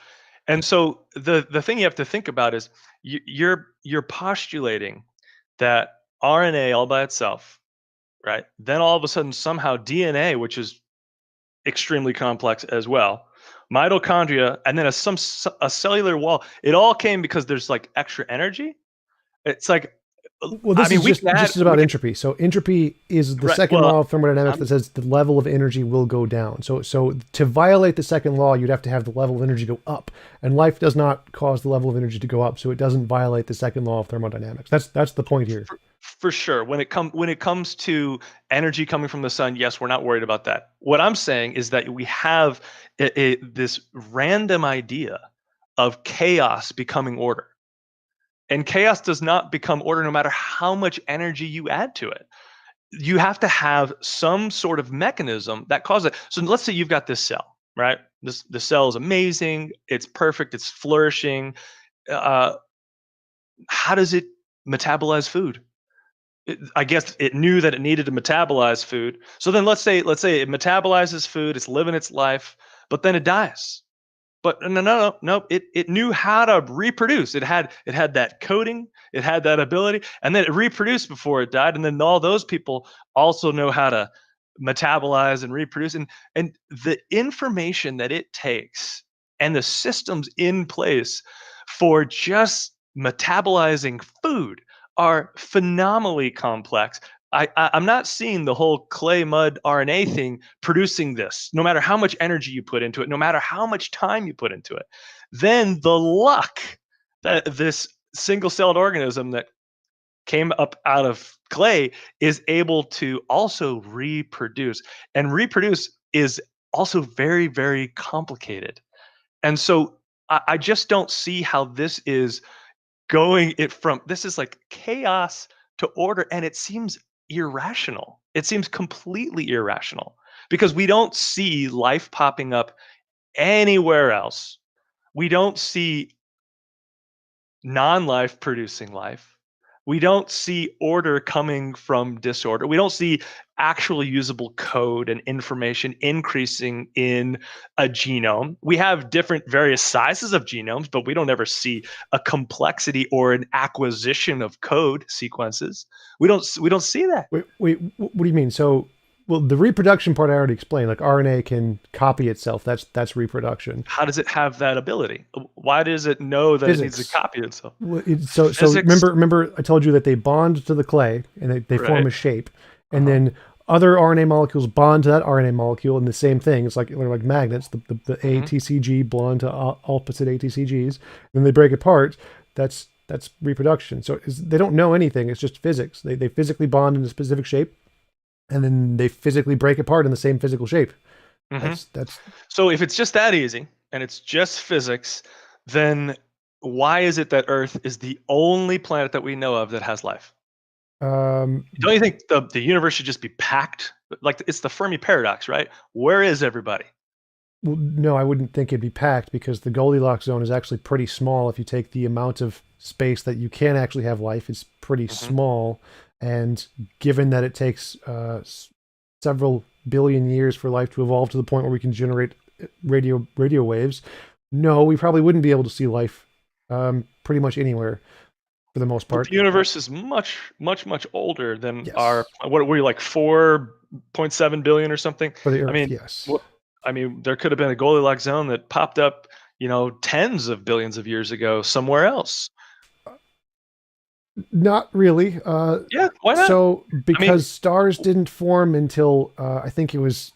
And so the thing you have to think about is you're postulating that RNA all by itself, right? Then all of a sudden somehow DNA, which is extremely complex as well, mitochondria, and then a cellular wall. It all came because there's like extra energy. It's like, Well, I this mean, is just about entropy. So entropy is the second law of thermodynamics that says the level of energy will go down. So to violate the second law, you'd have to have the level of energy go up, and life does not cause the level of energy to go up, so it doesn't violate the second law of thermodynamics. That's the point here. For sure. When it comes to energy coming from the sun, yes, we're not worried about that. What I'm saying is that we have this random idea of chaos becoming order. And chaos does not become order no matter how much energy you add to it. You have to have some sort of mechanism that causes it. So let's say you've got this cell, right? The cell is amazing. It's perfect. It's flourishing. How does it metabolize food? I guess it knew that it needed to metabolize food. So then let's say it metabolizes food. It's living its life, but then it dies. But no. It knew how to reproduce. It had that coding. It had that ability, and then it reproduced before it died. And then all those people also know how to metabolize and reproduce. And the information that it takes and the systems in place for just metabolizing food are phenomenally complex. I'm not seeing the whole clay mud RNA thing producing this, no matter how much energy you put into it, no matter how much time you put into it. Then the luck that this single-celled organism that came up out of clay is able to also reproduce. And reproduce is also very, very complicated. And so I just don't see how this is this is like chaos to order, and it seems irrational. It seems completely irrational because we don't see life popping up anywhere else. We don't see non-life producing life. We don't see order coming from disorder. We don't see actually usable code and information increasing in a genome. We have different various sizes of genomes, but we don't ever see a complexity or an acquisition of code sequences. We don't see that. Wait, what do you mean? So, well, the reproduction part I already explained. Like RNA can copy itself. That's reproduction. How does it have that ability? Why does it know that it needs to Physics. copy itself? So Physics, remember I told you that they bond to the clay and they form right? a shape, and then other RNA molecules bond to that RNA molecule, and the same thing. It's like they're like magnets. The ATCG bond to opposite ATCGs, then they break apart. That's reproduction. So they don't know anything. It's just physics. They physically bond in a specific shape, and then they physically break apart in the same physical shape. That's So if it's just that easy and it's just physics, then why is it that Earth is the only planet that we know of that has life? Don't you think the universe should just be packed? Like it's the Fermi Paradox, right? Where is everybody? Well, no, I wouldn't think it'd be packed because the Goldilocks zone is actually pretty small. If you take the amount of space that you can actually have life, it's pretty small. And given that it takes several billion years for life to evolve to the point where we can generate radio waves, no, we probably wouldn't be able to see life pretty much anywhere for the most part. The universe is much, much, much older than Yes. our. What were you like 4.7 billion or something? For the Earth, I mean, yes. there could have been a Goldilocks zone that popped up, tens of billions of years ago somewhere else. Not really. Yeah, why not? So because stars didn't form until I think it was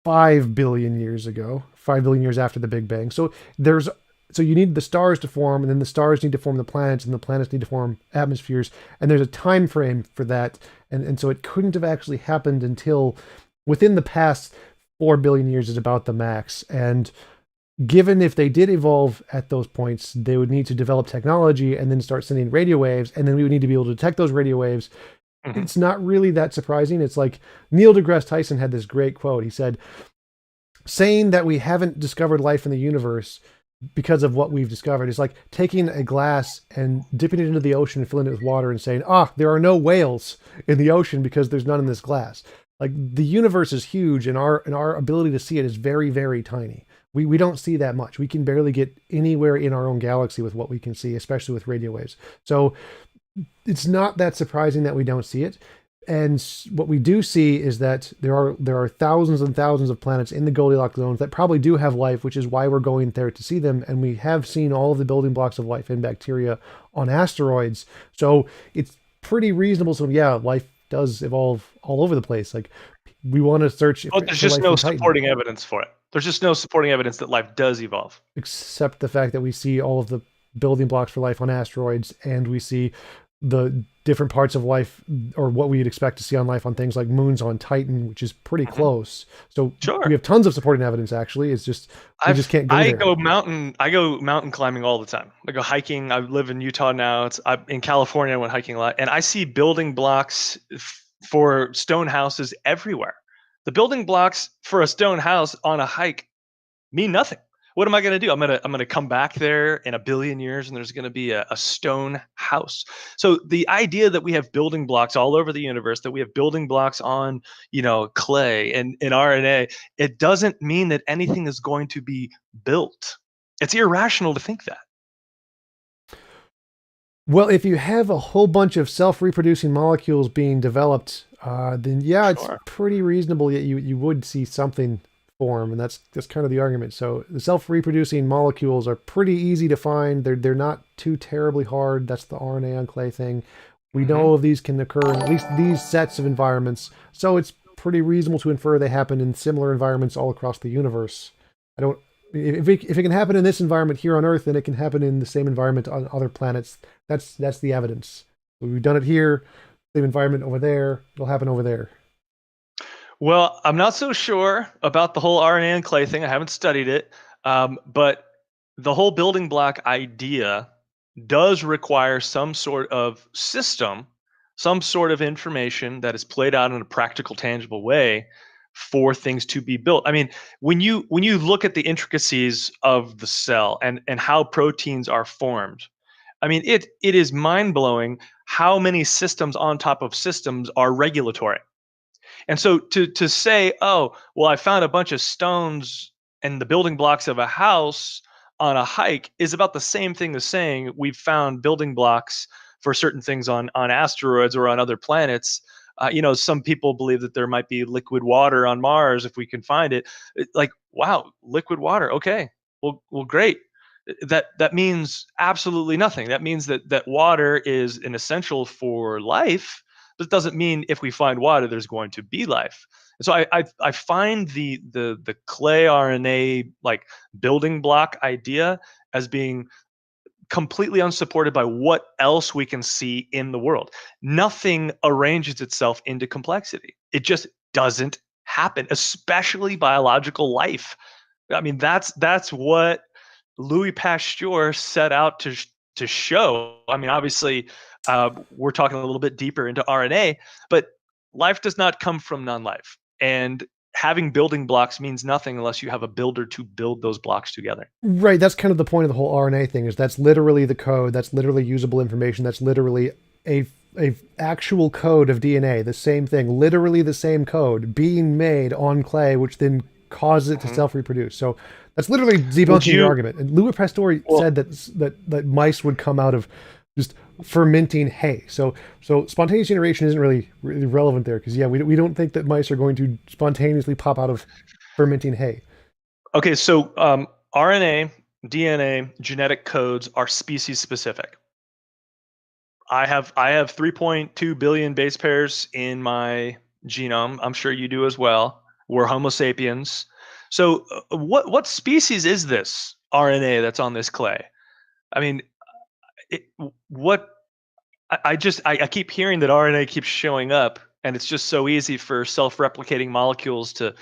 5 billion years ago, 5 billion years after the Big Bang. So you need the stars to form, and then the stars need to form the planets, and the planets need to form atmospheres, and there's a time frame for that, and so it couldn't have actually happened until within the past 4 billion years is about the max. And given if they did evolve at those points, they would need to develop technology and then start sending radio waves, and then we would need to be able to detect those radio waves. It's not really that surprising. It's like Neil deGrasse Tyson had this great quote. He said, saying that we haven't discovered life in the universe because of what we've discovered is like taking a glass and dipping it into the ocean and filling it with water and saying, there are no whales in the ocean because there's none in this glass. Like the universe is huge, and our ability to see it is very, very tiny. We don't see that much. We can barely get anywhere in our own galaxy with what we can see, especially with radio waves. So it's not that surprising that we don't see it. And what we do see is that there are thousands and thousands of planets in the Goldilocks zones that probably do have life, which is why we're going there to see them. And we have seen all of the building blocks of life in bacteria on asteroids. So it's pretty reasonable. So yeah, life does evolve all over the place. Like we want to search. But there's just no supporting evidence for it. There's just no supporting evidence that life does evolve. Except the fact that we see all of the building blocks for life on asteroids, and we see the different parts of life, or what we'd expect to see on life on things like moons on Titan, which is pretty close. So we have tons of supporting evidence. Actually, it's just we just can't go there. I go mountain climbing all the time. I go hiking. I live in Utah now. I'm in California. I went hiking a lot, and I see building blocks for stone houses everywhere. The building blocks for a stone house on a hike mean nothing. What am I going to do? I'm going to come back there in a billion years, and there's going to be a stone house. So the idea that we have building blocks all over the universe, that we have building blocks on, clay and RNA, it doesn't mean that anything is going to be built. It's irrational to think that. Well, if you have a whole bunch of self-reproducing molecules being developed, then yeah, it's pretty reasonable that you would see something form, and that's kind of the argument. So the self-reproducing molecules are pretty easy to find. They're not too terribly hard. That's the RNA on clay thing. We know of these can occur in at least these sets of environments, so it's pretty reasonable to infer they happen in similar environments all across the universe. If it can happen in this environment here on Earth, then it can happen in the same environment on other planets. That's the evidence. We've done it here, same environment over there. It'll happen over there. Well, I'm not so sure about the whole RNA and clay thing. I haven't studied it, but the whole building block idea does require some sort of system, some sort of information that is played out in a practical, tangible way for things to be built. I mean, when you look at the intricacies of the cell and how proteins are formed, I mean, it is mind blowing how many systems on top of systems are regulatory. And so to say, oh, well, I found a bunch of stones and the building blocks of a house on a hike is about the same thing as saying we've found building blocks for certain things on asteroids or on other planets. Some people believe that there might be liquid water on Mars if we can find it. Like, wow, liquid water. Okay, well, great. That means absolutely nothing. That means that water is an essential for life, but it doesn't mean if we find water, there's going to be life. And so I find the clay RNA like building block idea as being completely unsupported by what else we can see in the world. Nothing arranges itself into complexity. It just doesn't happen, especially biological life. I mean, that's what Louis Pasteur set out to show. I mean, obviously, we're talking a little bit deeper into RNA, but life does not come from non-life, and having building blocks means nothing unless you have a builder to build those blocks together. Right. That's kind of the point of the whole RNA thing. Is that's literally the code. That's literally usable information. That's literally a actual code of DNA. The same thing. Literally the same code being made on clay, which then causes it to self-reproduce. So that's literally debunking the argument. And Louis Pasteur said that mice would come out of just fermenting hay. So spontaneous generation isn't really relevant there, because we don't think that mice are going to spontaneously pop out of fermenting hay. Okay, so RNA, DNA, genetic codes are species specific. I have 3.2 billion base pairs in my genome. I'm sure you do as well. We're Homo sapiens. So what species is this RNA that's on this clay? I mean, I keep hearing that RNA keeps showing up, and it's just so easy for self-replicating molecules to,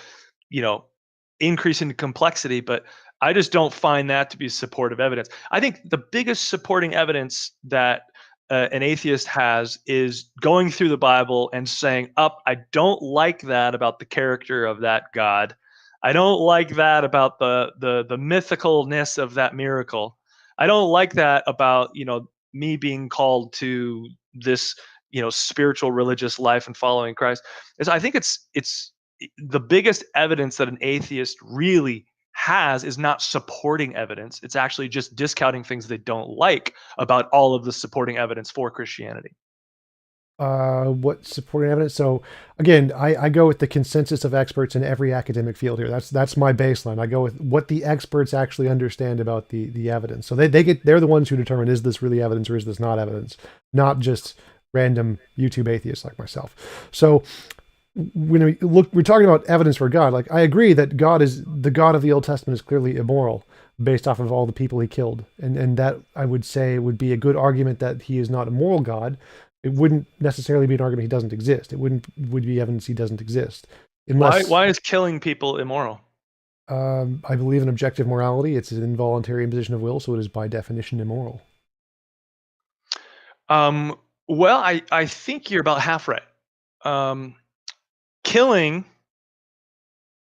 increase in complexity, but I just don't find that to be supportive evidence. I think the biggest supporting evidence that an atheist has is going through the Bible and saying, I don't like that about the character of that God. I don't like that about the mythicalness of that miracle. I don't like that about, me being called to this, spiritual religious life and following Christ. I think it's the biggest evidence that an atheist really has is not supporting evidence. It's actually just discounting things they don't like about all of the supporting evidence for Christianity. What supporting evidence? So again, I go with the consensus of experts in every academic field here. That's my baseline. I go with what the experts actually understand about the evidence. So they're the ones who determine, is this really evidence or is this not evidence, not just random YouTube atheists like myself. So when we're talking about evidence for God. Like, I agree that the God of the Old Testament is clearly immoral based off of all the people he killed. And that, I would say, would be a good argument that he is not a moral God. It wouldn't necessarily be an argument he doesn't exist. Would be evidence he doesn't exist. Unless, why is killing people immoral? I believe in objective morality. It's an involuntary imposition of will, so it is by definition immoral. Well, I think you're about half right. Killing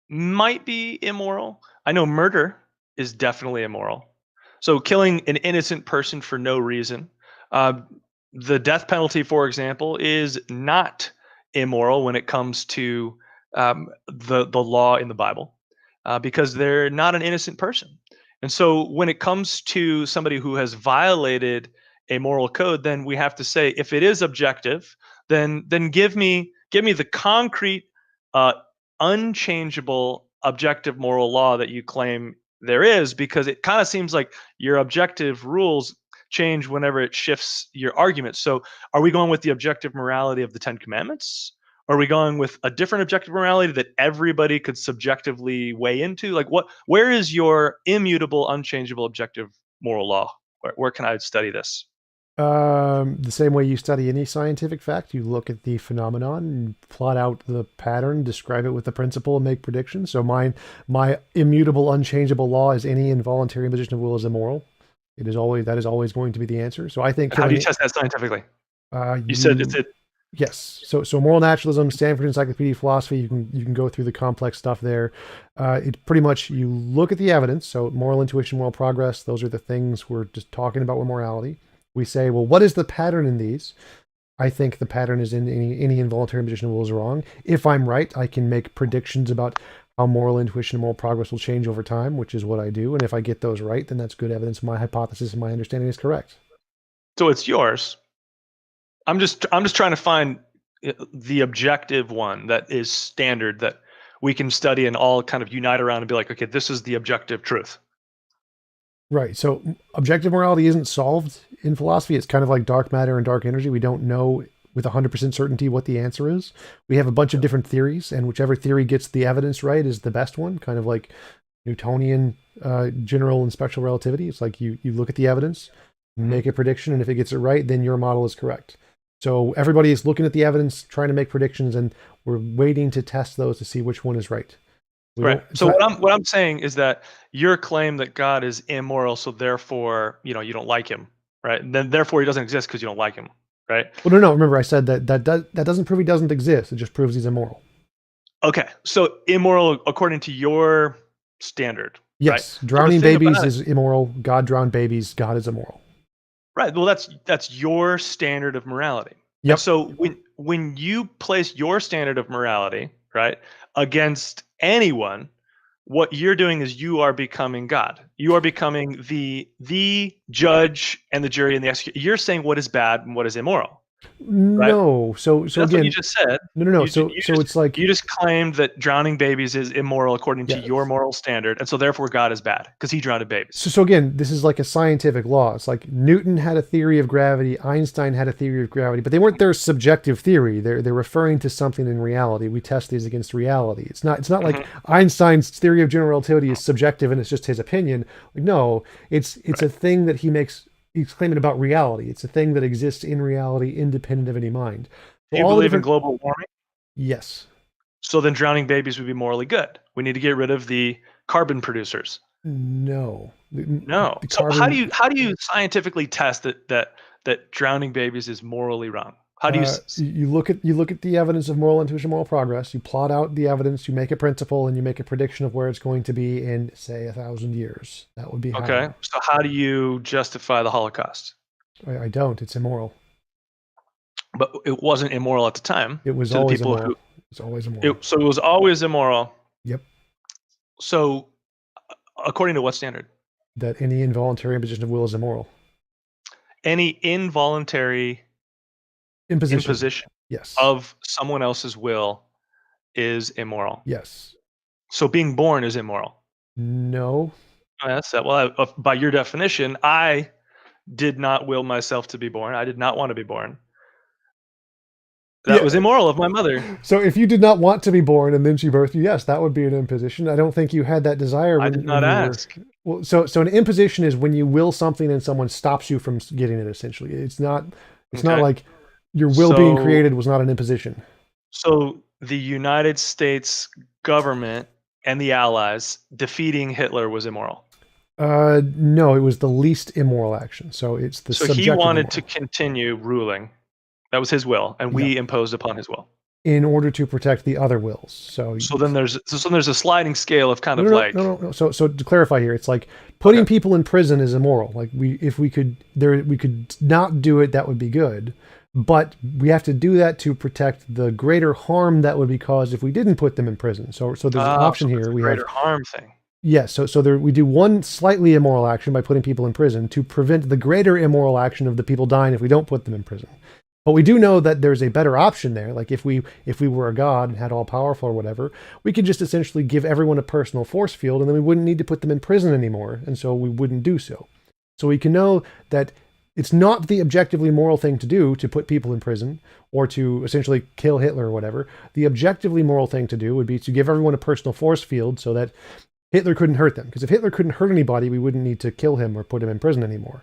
might be immoral. I know murder is definitely immoral. So killing an innocent person for no reason. The death penalty, for example, is not immoral when it comes to the law in the Bible, because they're not an innocent person. And so when it comes to somebody who has violated a moral code, then we have to say, if it is objective, then give me the concrete, unchangeable, objective moral law that you claim there is, because it kind of seems like your objective rules change whenever it shifts your argument. So are we going with the objective morality of the Ten Commandments? Are we going with a different objective morality that everybody could subjectively weigh into? Like, where is your immutable, unchangeable, objective moral law? Where can I study this? The same way you study any scientific fact, you look at the phenomenon and plot out the pattern, describe it with the principle, and make predictions. So my immutable, unchangeable law is any involuntary imposition of will is immoral. That is always going to be the answer. So I think. How do you test that scientifically? You said it's it. Yes. So moral naturalism, Stanford Encyclopedia of Philosophy. You can go through the complex stuff there. It pretty much you look at the evidence. So moral intuition, moral progress. Those are the things we're just talking about with morality. We say, well, what is the pattern in these? I think the pattern is in any involuntary imposition of will is wrong. If I'm right, I can make predictions about how moral intuition and moral progress will change over time, which is what I do. And if I get those right, then that's good evidence my hypothesis and my understanding is correct. So it's yours. I'm just trying to find the objective one that is standard that we can study and all kind of unite around and be like, okay, this is the objective truth. Right. So objective morality isn't solved in philosophy. It's kind of like dark matter and dark energy. We don't know with 100% certainty what the answer is. We have a bunch of different theories, and whichever theory gets the evidence right is the best one, kind of like Newtonian general and special relativity. It's like you look at the evidence, make a prediction, and if it gets it right, then your model is correct. So everybody is looking at the evidence, trying to make predictions, and we're waiting to test those to see which one is right. Right. So what I'm saying is that your claim that God is immoral, so therefore, you don't like him, right? And then therefore he doesn't exist because you don't like him, right? Well, no. Remember, I said that doesn't prove he doesn't exist. It just proves he's immoral. Okay. So immoral according to your standard. Yes. Right? Drowning babies is immoral. God drowned babies. God is immoral. Right. Well, that's your standard of morality. Yep. And so when you place your standard of morality, right, against anyone, what you're doing is you are becoming God. You are becoming the judge and the jury and the executioner. You're saying what is bad and what is immoral. Right? No. So that's again, what you just said. No. So it's like you just claimed that drowning babies is immoral according to your moral standard, and so therefore God is bad because he drowned babies. So again, this is like a scientific law. It's like Newton had a theory of gravity, Einstein had a theory of gravity, but they weren't their subjective theory. They're referring to something in reality. We test these against reality. It's not like Einstein's theory of general relativity is subjective and it's just his opinion. Like, no, it's a thing that he's claiming about reality. It's a thing that exists in reality, independent of any mind. Do you believe in global warming? Yes. So then drowning babies would be morally good. We need to get rid of the carbon producers. No. So how do you scientifically test that drowning babies is morally wrong? How do you look at the evidence of moral intuition, moral progress, you plot out the evidence, you make a principle, and you make a prediction of where it's going to be in, say, 1,000 years. That would be okay. So how do you justify the Holocaust? I don't. It's immoral. But it wasn't immoral at the time. It was always immoral. It's always immoral. So it was always immoral. Yep. So according to what standard? That any involuntary imposition of will is immoral. Any involuntary imposition yes. of someone else's will is immoral. Yes. So being born is immoral. No. That's that. Well, by your definition, I did not will myself to be born. I did not want to be born. That was immoral of my mother. So if you did not want to be born and then she birthed you, yes, that would be an imposition. I don't think you had that desire. I did not ask. Well, so an imposition is when you will something and someone stops you from getting it. Essentially, it's not like your will being created was not an imposition. So the United States government and the Allies defeating Hitler was immoral. No, it was the least immoral action. So it's the so he wanted to continue ruling. That was his will, and we imposed upon his will in order to protect the other wills. So then there's a sliding scale of kind of like no. So to clarify here, it's like putting people in prison is immoral. Like if we could not do it, that would be good. But we have to do that to protect the greater harm that would be caused if we didn't put them in prison. So there's an option here. We greater harm thing. Yes. So we do one slightly immoral action by putting people in prison to prevent the greater immoral action of the people dying if we don't put them in prison. But we do know that there's a better option there. Like if we were a god and had all powerful or whatever, we could just essentially give everyone a personal force field and then we wouldn't need to put them in prison anymore. And so we wouldn't do so. So we can know that it's not the objectively moral thing to do to put people in prison or to essentially kill Hitler or whatever. The objectively moral thing to do would be to give everyone a personal force field so that Hitler couldn't hurt them. Because if Hitler couldn't hurt anybody, we wouldn't need to kill him or put him in prison anymore.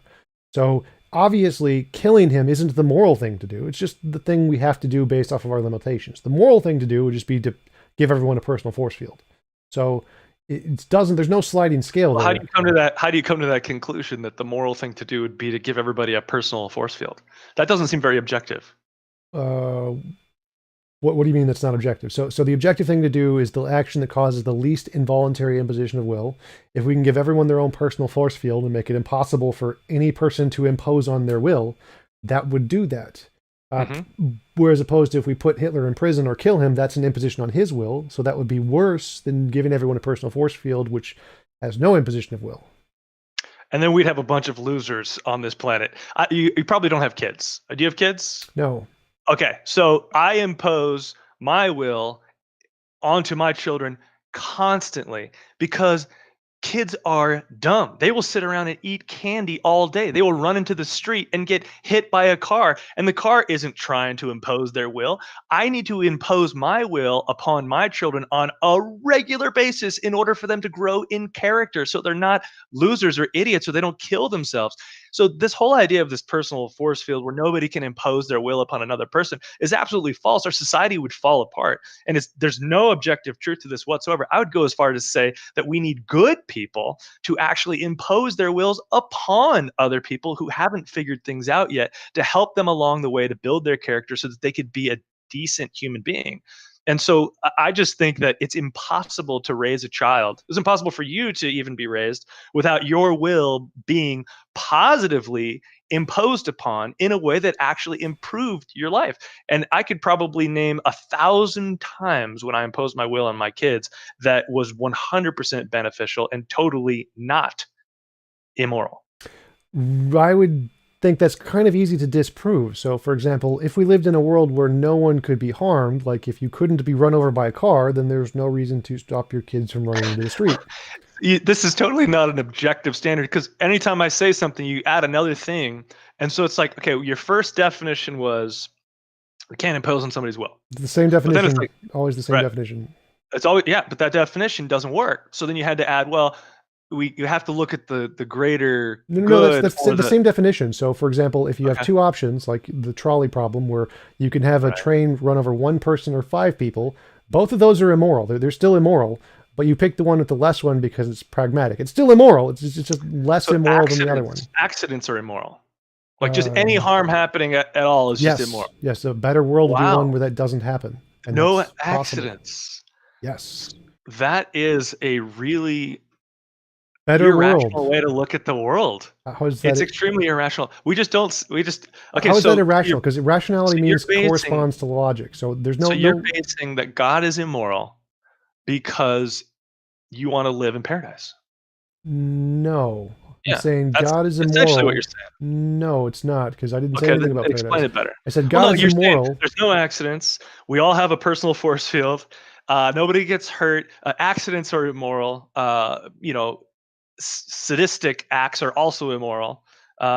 So obviously, killing him isn't the moral thing to do. It's just the thing we have to do based off of our limitations. The moral thing to do would just be to give everyone a personal force field. So there's no sliding scale there. How do you come to that conclusion that the moral thing to do would be to give everybody a personal force field? That doesn't seem very objective. Uh, what do you mean that's not objective? So the objective thing to do is the action that causes the least involuntary imposition of will. If we can give everyone their own personal force field and make it impossible for any person to impose on their will, that would do that. Whereas opposed to if we put Hitler in prison or kill him, that's an imposition on his will. So that would be worse than giving everyone a personal force field, which has no imposition of will. And then we'd have a bunch of losers on this planet. You probably don't have kids. Do you have kids? No. Okay, so I impose my will onto my children constantly because kids are dumb. They will sit around and eat candy all day. They will run into the street and get hit by a car, and the car isn't trying to impose their will. I need to impose my will upon my children on a regular basis in order for them to grow in character so they're not losers or idiots or they don't kill themselves. So this whole idea of this personal force field where nobody can impose their will upon another person is absolutely false. Our society would fall apart. And there's no objective truth to this whatsoever. I would go as far as to say that we need good people to actually impose their wills upon other people who haven't figured things out yet to help them along the way to build their character so that they could be a decent human being. And so I just think that it's impossible to raise a child. It's impossible for you to even be raised without your will being positively imposed upon in a way that actually improved your life. And I could probably name 1,000 times when I imposed my will on my kids that was 100% beneficial and totally not immoral. I would think that's kind of easy to disprove. So, for example, if we lived in a world where no one could be harmed, like if you couldn't be run over by a car, then there's no reason to stop your kids from running into the street. This is totally not an objective standard because anytime I say something, you add another thing. And so it's like, okay, your first definition was we can't impose on somebody's will. The same definition, like, always the same right. definition. It's always, yeah, but that definition doesn't work. So then you had to add, well, you have to look at the greater good. That's the same definition. So, for example, if you have two options, like the trolley problem, where you can have a train run over one person or 5 people, both of those are immoral. They're still immoral, but you pick the one with the less one because it's pragmatic. It's still immoral. It's just less immoral than the other one. Accidents are immoral. Like just any harm happening at all is just immoral. Yes, a better world would be one where that doesn't happen. And no accidents. Possible. Yes. That is a really better irrational way to look at the world. It's extremely irrational. Okay. How is that irrational? Because irrationality means corresponds to logic. So there's no. So you're basing that God is immoral because you want to live in paradise. No. I'm saying God is immoral. That's essentially what you're saying. No, it's not, because I didn't say anything about paradise. Explain it better. I said God is immoral. There's no accidents. We all have a personal force field. Nobody gets hurt. Accidents are immoral. Sadistic acts are also immoral.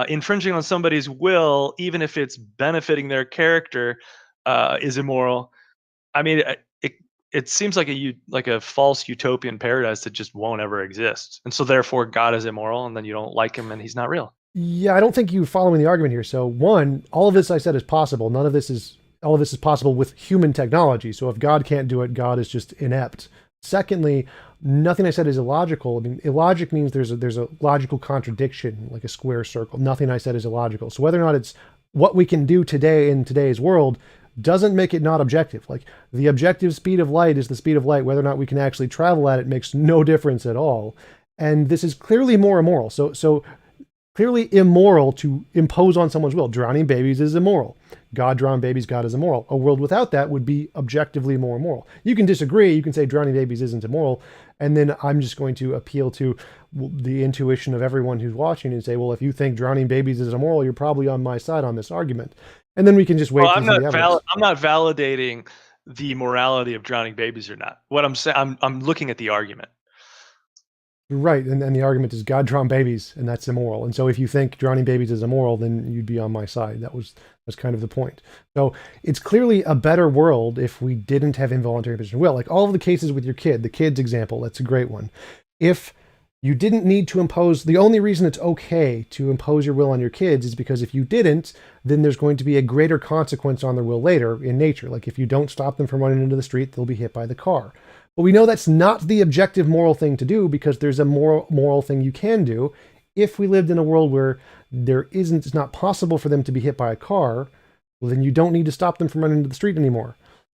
Infringing on somebody's will, even if it's benefiting their character, is immoral. I mean, it seems like a false utopian paradise that just won't ever exist, and so therefore God is immoral, and then you don't like him, and he's not real. Yeah, I don't think you're following the argument here. So, one, all of this I said is possible. All of this is possible with human technology. So if God can't do it, God is just inept. Secondly, nothing I said is illogical. I mean, illogic means there's a logical contradiction, like a square circle. Nothing I said is illogical. So whether or not it's what we can do today in today's world doesn't make it not objective. Like the objective speed of light is the speed of light. Whether or not we can actually travel at it makes no difference at all. And this is clearly more immoral. So clearly immoral to impose on someone's will. Drowning babies is immoral. God drowned babies, God is immoral. A world without that would be objectively more immoral. You can disagree. You can say drowning babies isn't immoral. And then I'm just going to appeal to the intuition of everyone who's watching and say, well, if you think drowning babies is immoral, you're probably on my side on this argument. And then we can just wait. Well, I'm not validating the morality of drowning babies or not. What I'm saying, I'm looking at the argument. Right, and the argument is God drowned babies, and that's immoral. And so if you think drowning babies is immoral, then you'd be on my side. That's kind of the point. So it's clearly a better world if we didn't have involuntary imposition of will. Like all of the cases with your kid, the kid's example, that's a great one. If you didn't need to impose, the only reason it's okay to impose your will on your kids is because if you didn't, then there's going to be a greater consequence on their will later in nature. Like if you don't stop them from running into the street, they'll be hit by the car. But we know that's not the objective moral thing to do because there's a moral thing you can do. If we lived in a world where it's not possible for them to be hit by a car, well, then you don't need to stop them from running into the street anymore.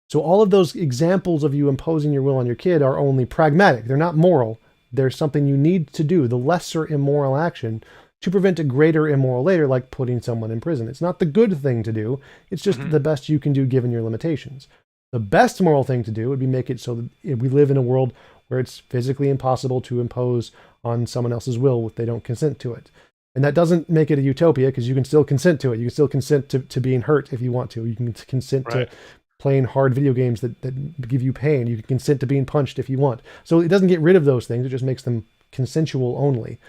So all of those examples of you imposing your will on your kid are only pragmatic. They're not moral. They're something you need to do, the lesser immoral action, to prevent a greater immoral later, like putting someone in prison. It's not the good thing to do. It's just the best you can do given your limitations. The best moral thing to do would be make it so that we live in a world where it's physically impossible to impose on someone else's will if they don't consent to it. And that doesn't make it a utopia, because you can still consent to it. You can still consent to being hurt if you want to. You can consent to playing hard video games that give you pain. You can consent to being punched if you want. So it doesn't get rid of those things. It just makes them consensual only.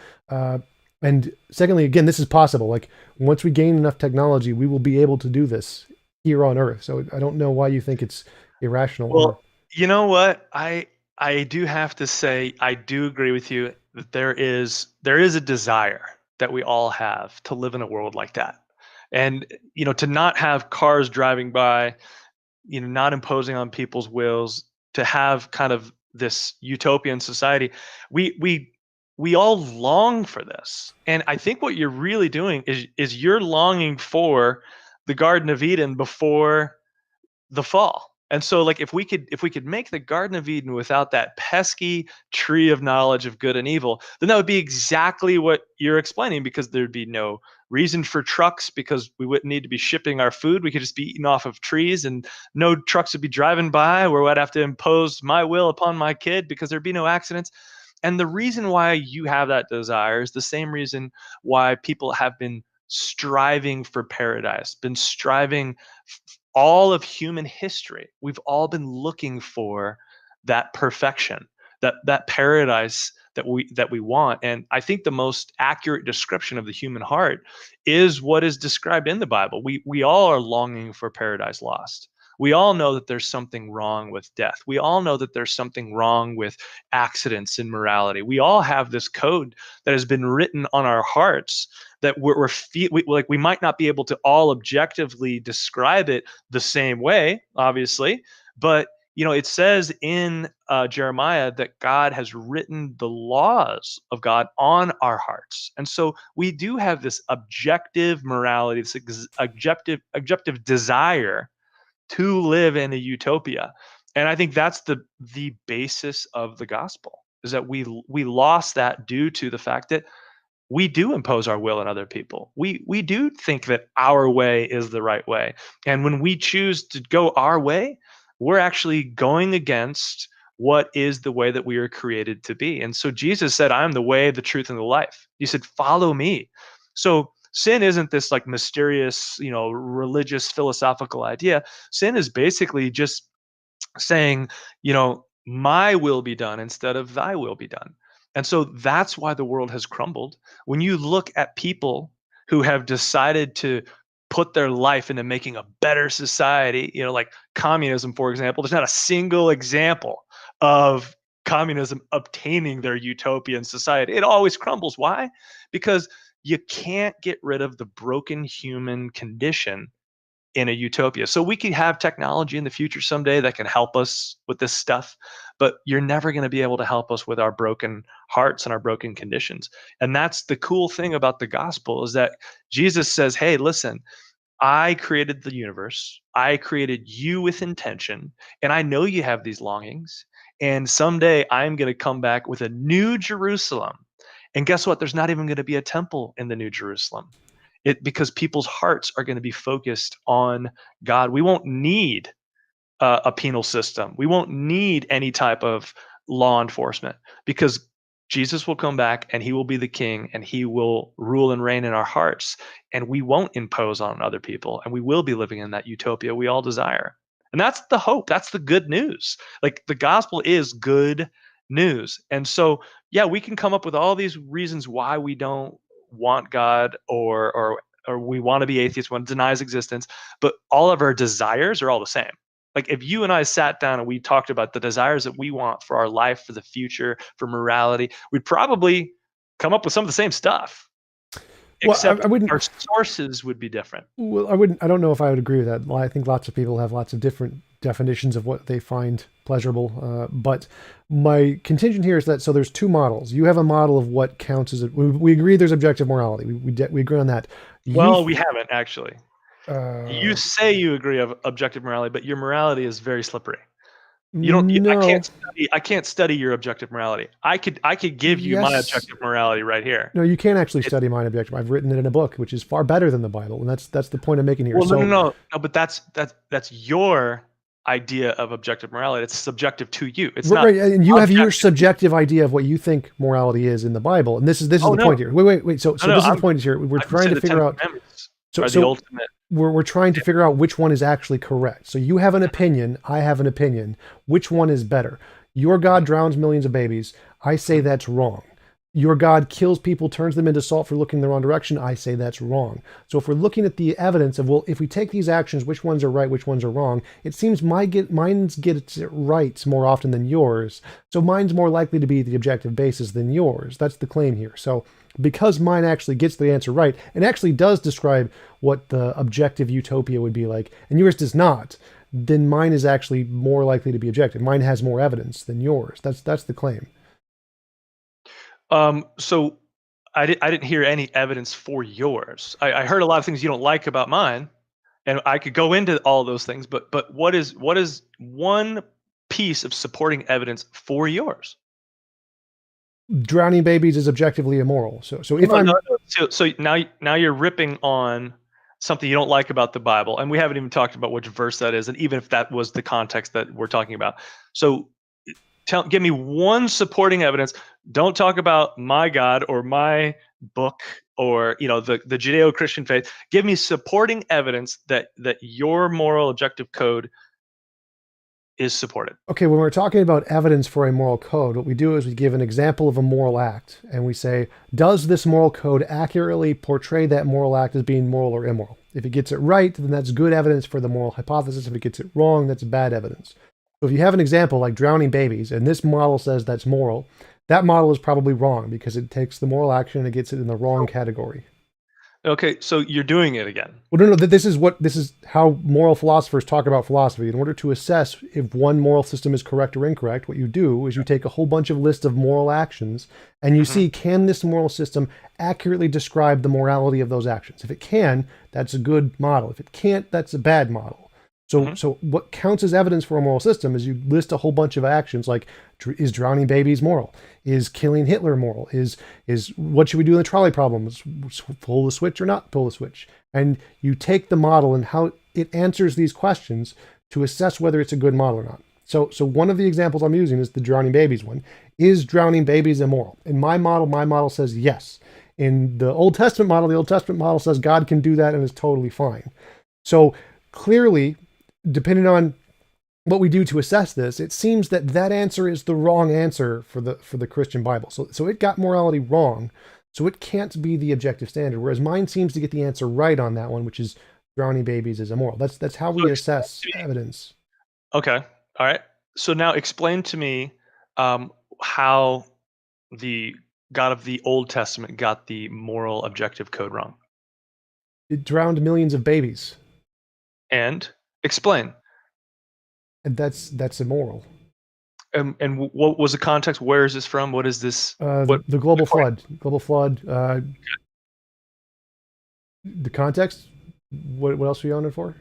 And secondly, again, this is possible. Like, once we gain enough technology, we will be able to do this here on Earth. So I don't know why you think it's irrational. Well, you know what? I do have to say, I do agree with you that there is a desire that we all have to live in a world like that. And, to not have cars driving by, not imposing on people's wills, to have kind of this utopian society, we all long for this. And I think what you're really doing is you're longing for the Garden of Eden before the fall. And so, like, if we could make the Garden of Eden without that pesky tree of knowledge of good and evil, then that would be exactly what you're explaining, because there'd be no reason for trucks, because we wouldn't need to be shipping our food. We could just be eating off of trees, and no trucks would be driving by where I'd have to impose my will upon my kid, because there'd be no accidents. And the reason why you have that desire is the same reason why people have been striving for paradise, been striving all of human history. We've all been looking for that perfection, that paradise that we want. And I think the most accurate description of the human heart is what is described in the Bible. We all are longing for paradise lost. We all know that there's something wrong with death. We all know that there's something wrong with accidents and morality. We all have this code that has been written on our hearts that we might not be able to all objectively describe it the same way, obviously, but it says in Jeremiah that God has written the laws of God on our hearts. And so we do have this objective morality, this objective desire to live in a utopia. And I think that's the basis of the gospel, is that we lost that due to the fact that we do impose our will on other people. We do think that our way is the right way. And when we choose to go our way, we're actually going against what is the way that we are created to be. And so Jesus said, I am the way, the truth, and the life. He said, follow me. So sin isn't this like mysterious, religious, philosophical idea. Sin is basically just saying, my will be done instead of thy will be done. And so that's why the world has crumbled. When you look at people who have decided to put their life into making a better society, like communism, for example, there's not a single example of communism obtaining their utopian society. It always crumbles. Why? Because you can't get rid of the broken human condition in a utopia. So we could have technology in the future someday that can help us with this stuff, but you're never going to be able to help us with our broken hearts and our broken conditions. And that's the cool thing about the gospel, is that Jesus says, hey, listen, I created the universe. I created you with intention, and I know you have these longings. And someday I'm going to come back with a new Jerusalem. And guess what? There's not even going to be a temple in the new Jerusalem. Because people's hearts are going to be focused on God. We won't need a penal system. We won't need any type of law enforcement, because Jesus will come back and he will be the king, and he will rule and reign in our hearts, and we won't impose on other people, and we will be living in that utopia we all desire. And that's the hope. That's the good news. Like, the gospel is good news. And so, yeah, we can come up with all these reasons why we don't want God, or we want to be atheists, want to deny his existence, but all of our desires are all the same. Like, if you and I sat down and we talked about the desires that we want for our life, for the future, for morality, we'd probably come up with some of the same stuff. Except I wouldn't, our sources would be different. Well, I don't know if I would agree with that. I think lots of people have lots of different definitions of what they find pleasurable. But my contention here is that, so there's two models. You have a model of what counts as we agree there's objective morality. We agree on that. Well, we haven't actually. You say you agree of objective morality, but your morality is very slippery. No. I can't study your objective morality. I could give you my Yes. objective morality right here. No, you can't actually study mine objective. I've written it in a book, which is far better than the Bible, and that's the point I'm making here. Well, So no, but that's your idea of objective morality. It's subjective to you. It's not right, and you have your objective. subjective idea of what you think morality is in the Bible, and this is the Oh, no. point here. Wait. So No, this is the point here. We're I would trying say to the figure Ten out. Commandments So, are the ultimate. we're trying to figure out which one is actually correct. So you have an opinion, I have an opinion. Which one is better? Your God drowns millions of babies. I say that's wrong. Your God kills people, turns them into salt for looking in the wrong direction. I say that's wrong. So if we're looking at the evidence of, well, if we take these actions, which ones are right, which ones are wrong, it seems mine gets it right more often than yours. So mine's more likely to be the objective basis than yours. That's the claim here. So because mine actually gets the answer right, and actually does describe what the objective utopia would be like, and yours does not, then mine is actually more likely to be objective. Mine has more evidence than yours. That's the claim. So I didn't hear any evidence for yours. I heard a lot of things you don't like about mine, and I could go into all those things. But what is one piece of supporting evidence for yours? Drowning babies is objectively immoral. So if I'm So now you're ripping on something you don't like about the Bible, and we haven't even talked about which verse that is, and even if that was the context that we're talking about. So give me one supporting evidence. Don't talk about my God or my book or the Judeo-Christian faith. Give me supporting evidence that your moral objective code is supported. Okay, when we're talking about evidence for a moral code, what we do is we give an example of a moral act, and we say, does this moral code accurately portray that moral act as being moral or immoral? If it gets it right, then that's good evidence for the moral hypothesis. If it gets it wrong, that's bad evidence. So if you have an example like drowning babies, and this model says that's moral, that model is probably wrong because it takes the moral action and it gets it in the wrong category. Okay, so you're doing it again. Well, no, this is how moral philosophers talk about philosophy. In order to assess if one moral system is correct or incorrect, what you do is you take a whole bunch of lists of moral actions and you see, can this moral system accurately describe the morality of those actions? If it can, that's a good model. If it can't, that's a bad model. So what counts as evidence for a moral system is you list a whole bunch of actions like, is drowning babies moral? Is killing Hitler moral? Is what should we do in the trolley problem? Is pull the switch or not pull the switch? And you take the model and how it answers these questions to assess whether it's a good model or not. So one of the examples I'm using is the drowning babies one. Is drowning babies immoral? In my model says yes. In the Old Testament model says God can do that and is totally fine. So clearly, depending on what we do to assess this, it seems that that answer is the wrong answer for the Christian Bible. So it got morality wrong. So it can't be the objective standard. Whereas mine seems to get the answer right on that one, which is drowning babies is immoral. That's how we assess evidence. Okay. All right. So now explain to me how the God of the Old Testament got the moral objective code wrong. It drowned millions of babies. And explain. And that's immoral. And what was the context? Where is this from? What is this? The global flood. Global flood. The context. What else are you on it for?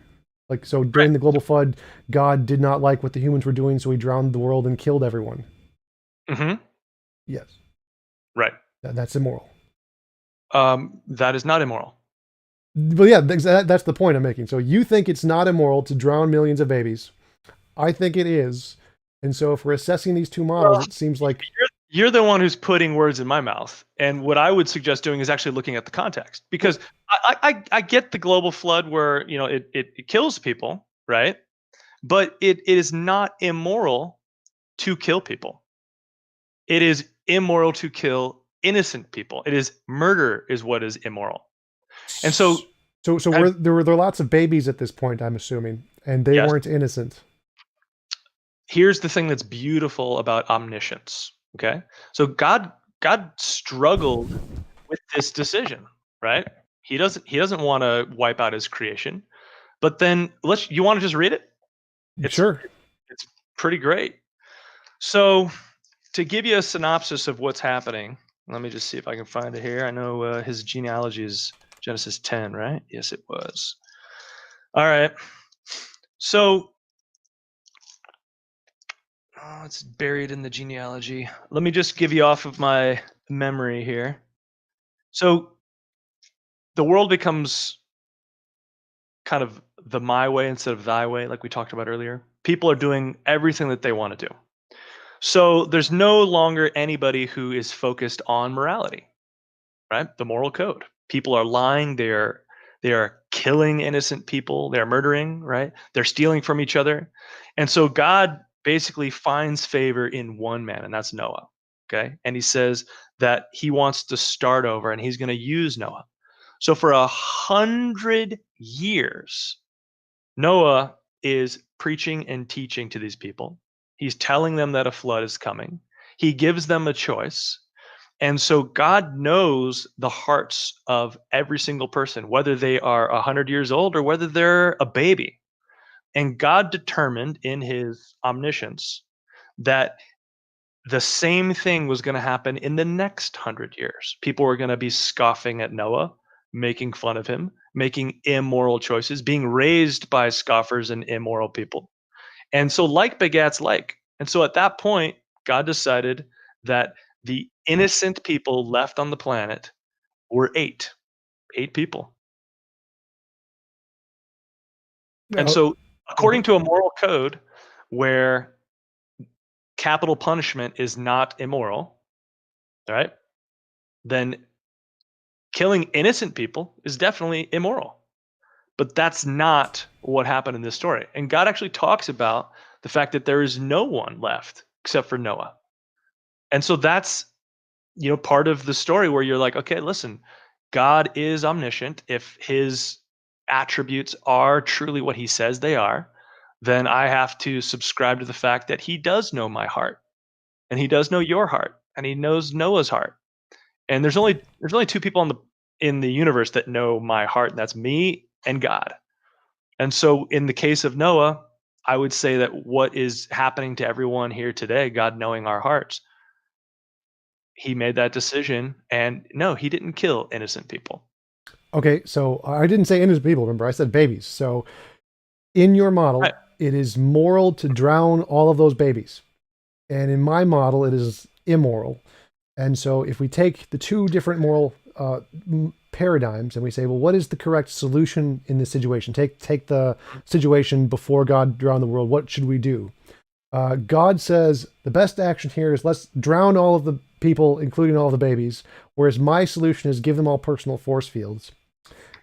Like, so during the global flood, God did not like what the humans were doing, so he drowned the world and killed everyone. Mm-hmm. Yes. Right. That's immoral. That is not immoral. But yeah, that's the point I'm making. So you think it's not immoral to drown millions of babies. I think it is. And so if we're assessing these two models, it seems like you're the one who's putting words in my mouth. And what I would suggest doing is actually looking at the context, because I get the global flood where it kills people, right? But it is not immoral to kill people. It is immoral to kill innocent people. It is murder is what is immoral. And so there were lots of babies at this point, I'm assuming, and they weren't innocent. Here's the thing that's beautiful about omniscience. Okay, so God struggled with this decision, right? He doesn't want to wipe out his creation, but then you want to just read it? Sure. It's pretty great. So to give you a synopsis of what's happening, let me just see if I can find it here. I know his genealogy is Genesis 10, right? Yes, it was. All right. So it's buried in the genealogy. Let me just give you off of my memory here. So the world becomes kind of the my way instead of thy way, like we talked about earlier. People are doing everything that they want to do. So there's no longer anybody who is focused on morality, right? The moral code. People are lying. They are killing innocent people. They're murdering, right? They're stealing from each other. And so God basically finds favor in one man, and that's Noah. Okay. And he says that he wants to start over and he's going to use Noah. So for 100 years, Noah is preaching and teaching to these people. He's telling them that a flood is coming. He gives them a choice. And so God knows the hearts of every single person, whether they are 100 years old or whether they're a baby. And God determined in his omniscience that the same thing was going to happen in the next 100 years. People were going to be scoffing at Noah, making fun of him, making immoral choices, being raised by scoffers and immoral people. And so like begats like. And so at that point, God decided that the innocent people left on the planet were eight people. And Now, so according to a moral code where capital punishment is not immoral, right? Then killing innocent people is definitely immoral. But that's not what happened in this story. And God actually talks about the fact that there is no one left except for Noah. And so that's, part of the story where you're like, okay, listen, God is omniscient. If his attributes are truly what he says they are, then I have to subscribe to the fact that he does know my heart and he does know your heart and he knows Noah's heart. And there's only two people in the universe that know my heart, and that's me and God. And so in the case of Noah, I would say that what is happening to everyone here today, God knowing our hearts, he made that decision, and no, he didn't kill innocent people. okay, so I didn't say innocent people, remember? I said babies. So in your model, Right. it is moral to drown all of those babies. And in my model, it is immoral. And so if we take the two different moral paradigms and we say, well, what is the correct solution in this situation? Take the situation before God drowned the world. What should we do? God says the best action here is let's drown all of the people, including all the babies, whereas my solution is give them all personal force fields.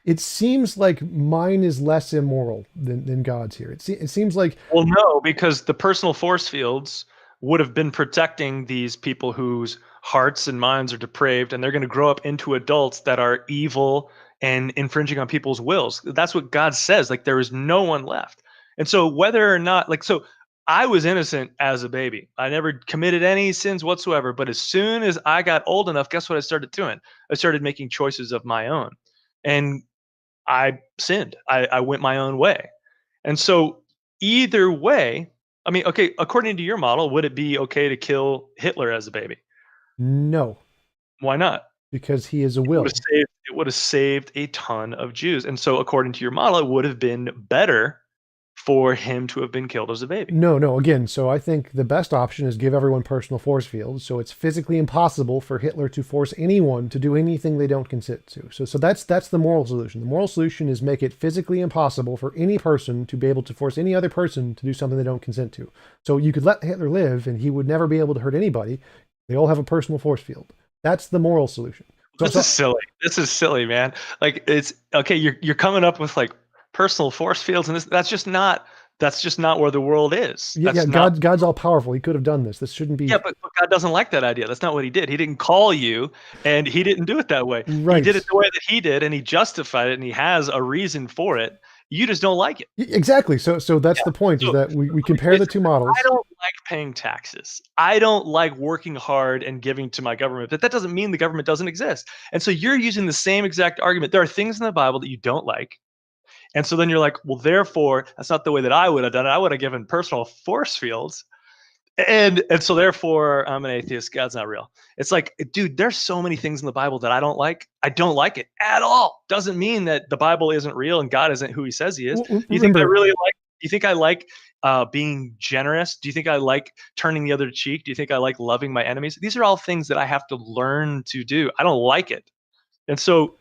It seems like mine is less immoral than God's here. It seems like, Well, no, because the personal force fields would have been protecting these people whose hearts and minds are depraved, and they're going to grow up into adults that are evil and infringing on people's wills. That's what God says. Like, there is no one left. And so whether or not, so I was innocent as a baby. I never committed any sins whatsoever. But as soon as I got old enough, guess what I started doing? I started making choices of my own. And I sinned. I went my own way. And so either way, I mean, okay, according to your model, would it be okay to kill Hitler as a baby? no, Why not? because he is a It will. would have saved a ton of Jews. And so according to your model, it would have been better for him to have been killed as a baby. No, again, so I think the best option is give everyone personal force fields, so it's physically impossible for Hitler to force anyone to do anything they don't consent to. So that's the moral solution. The moral solution is make it physically impossible for any person to be able to force any other person to do something they don't consent to. So you could let Hitler live and he would never be able to hurt anybody. They all have a personal force field. That's the moral solution. This is silly. This is silly, man. Like, it's okay. You're coming up with like personal force fields, and that's just not where the world is. Yeah, God's all powerful. He could have done this. This shouldn't be. Yeah, but God doesn't like that idea. That's not what he did. He didn't call you, and he didn't do it that way. Right. He did it the way that he did, and he justified it, and he has a reason for it. You just don't like it. Exactly. So that's the point, is that we compare the two models. I don't like paying taxes. I don't like working hard and giving to my government, but that doesn't mean the government doesn't exist. And so you're using the same exact argument. There are things in the Bible that you don't like. And so then you're like, well, therefore, that's not the way that I would have done it. I would have given personal force fields. And so therefore I'm an atheist. God's not real. It's like, dude, there's so many things in the Bible that I don't like. I don't like it at all. Doesn't mean that the Bible isn't real and God isn't who he says he is. Do you think I Remember, really like, do you think I like being generous? Do you think I like turning the other cheek? Do you think I like loving my enemies? These are all things that I have to learn to do. I don't like it. And so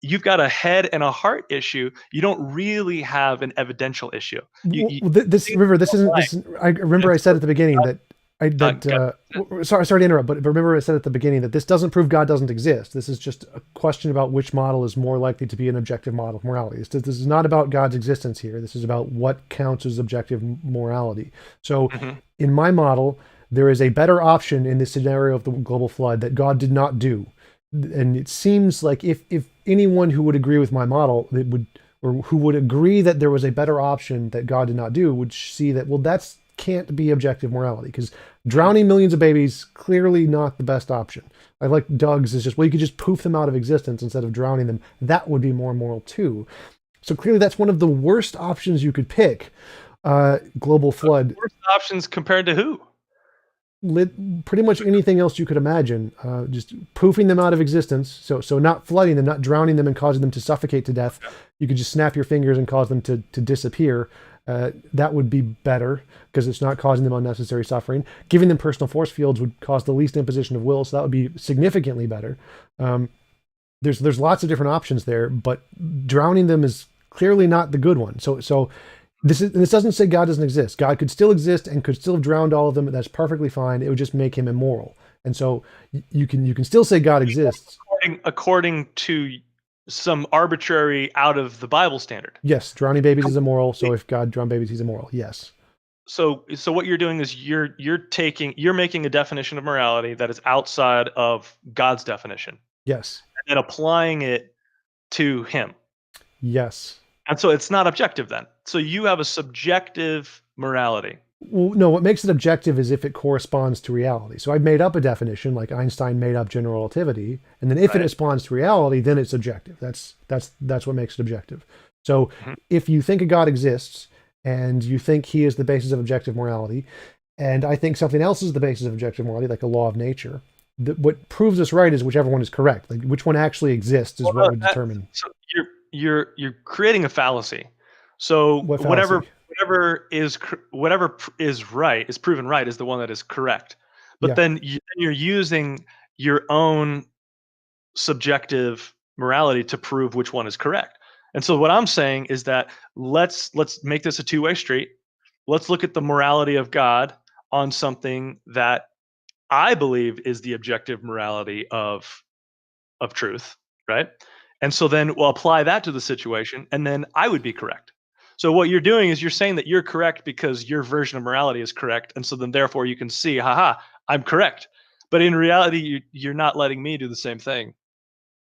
you've got a head and a heart issue. You don't really have an evidential issue. this River, this isn't this. I remember I said at the beginning that sorry to interrupt, but remember I said at the beginning that this doesn't prove God doesn't exist. This is just a question about which model is more likely to be an objective model of morality. This is not about God's existence here. This is about what counts as objective morality. So in my model, there is a better option in this scenario of the global flood that God did not do. And it seems like if anyone who would agree with my model, that would, or who would agree that there was a better option that God did not do, would see that, well, that's can't be objective morality, because drowning millions of babies, clearly not the best option. I like Doug's is just, well, you could just poof them out of existence instead of drowning them. That would be more moral too. So clearly that's one of the worst options you could pick. Global flood. Worst options compared to who? Pretty much anything else you could imagine, just poofing them out of existence. So not flooding them, not drowning them and causing them to suffocate to death. You could just snap your fingers and cause them to disappear. That would be better because it's not causing them unnecessary suffering. Giving them personal force fields would cause the least imposition of will, so that would be significantly better. There's lots of different options there, but drowning them is clearly not the good one. So this doesn't say God doesn't exist. God could still exist and could still have drowned all of them. That's perfectly fine. It would just make him immoral. And so you can still say God exists according to some arbitrary out of the Bible standard. Yes, drowning babies is immoral. So if God drowned babies, he's immoral. Yes. So what you're doing is you're making a definition of morality that is outside of God's definition. Yes. And applying it to him. Yes. And so it's not objective then. So you have a subjective morality. Well, no, what makes it objective is if it corresponds to reality. So I've made up a definition, like Einstein made up general relativity, and then if it responds to reality, then it's objective. That's what makes it objective. So if you think a God exists and you think he is the basis of objective morality, and I think something else is the basis of objective morality, like a law of nature, what proves us right is whichever one is correct. Like which one actually exists is what would determine. So you're creating a fallacy. So whatever is right is proven right is the one that is correct. But then you're using your own subjective morality to prove which one is correct. And so what I'm saying is that let's make this a two-way street. Let's look at the morality of God on something that I believe is the objective morality of truth, right? And so then we'll apply that to the situation, and then I would be correct. So what you're doing is you're saying that you're correct because your version of morality is correct, and so then therefore you can see, haha, I'm correct. But in reality, you're not letting me do the same thing.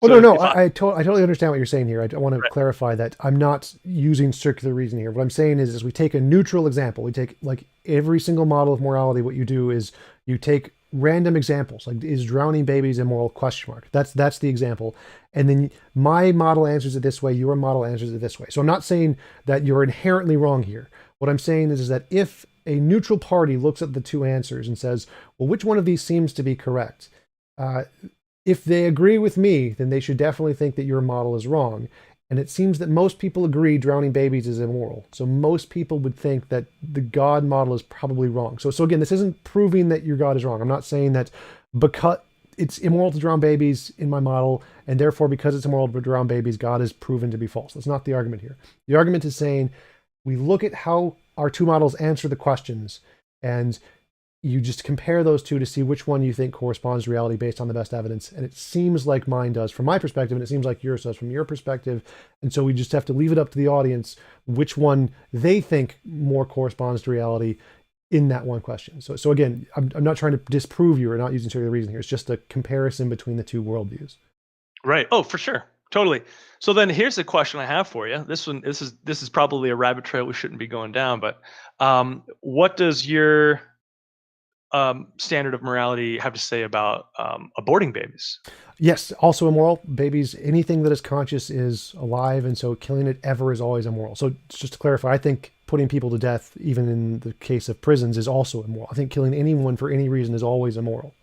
Well, no, I totally understand what you're saying here. I want to clarify that I'm not using circular reasoning here. What I'm saying is we take a neutral example. We take like every single model of morality. What you do is you take random examples, like is drowning babies immoral ? That's the example. And then my model answers it this way, your model answers it this way. So I'm not saying that you're inherently wrong here. What I'm saying is that if a neutral party looks at the two answers and says, well, which one of these seems to be correct? If they agree with me, then they should definitely think that your model is wrong. And it seems that most people agree drowning babies is immoral. So most people would think that the God model is probably wrong. So again, this isn't proving that your God is wrong. I'm not saying that because it's immoral to drown babies in my model, and therefore because it's immoral to drown babies, God is proven to be false. That's not the argument here. The argument is saying we look at how our two models answer the questions, and you just compare those two to see which one you think corresponds to reality based on the best evidence. And it seems like mine does from my perspective, and it seems like yours does from your perspective. And so we just have to leave it up to the audience which one they think more corresponds to reality in that one question. So again, I'm not trying to disprove you or not using circular reasoning here. It's just a comparison between the two worldviews. Right. Oh, for sure. Totally. So then here's the question I have for you. This is probably a rabbit trail we shouldn't be going down, but what does your standard of morality have to say about aborting babies? Yes, also immoral. Babies, anything that is conscious is alive, and so killing it ever is always immoral. So just to clarify, I think putting people to death, even in the case of prisons, is also immoral. I think killing anyone for any reason is always immoral.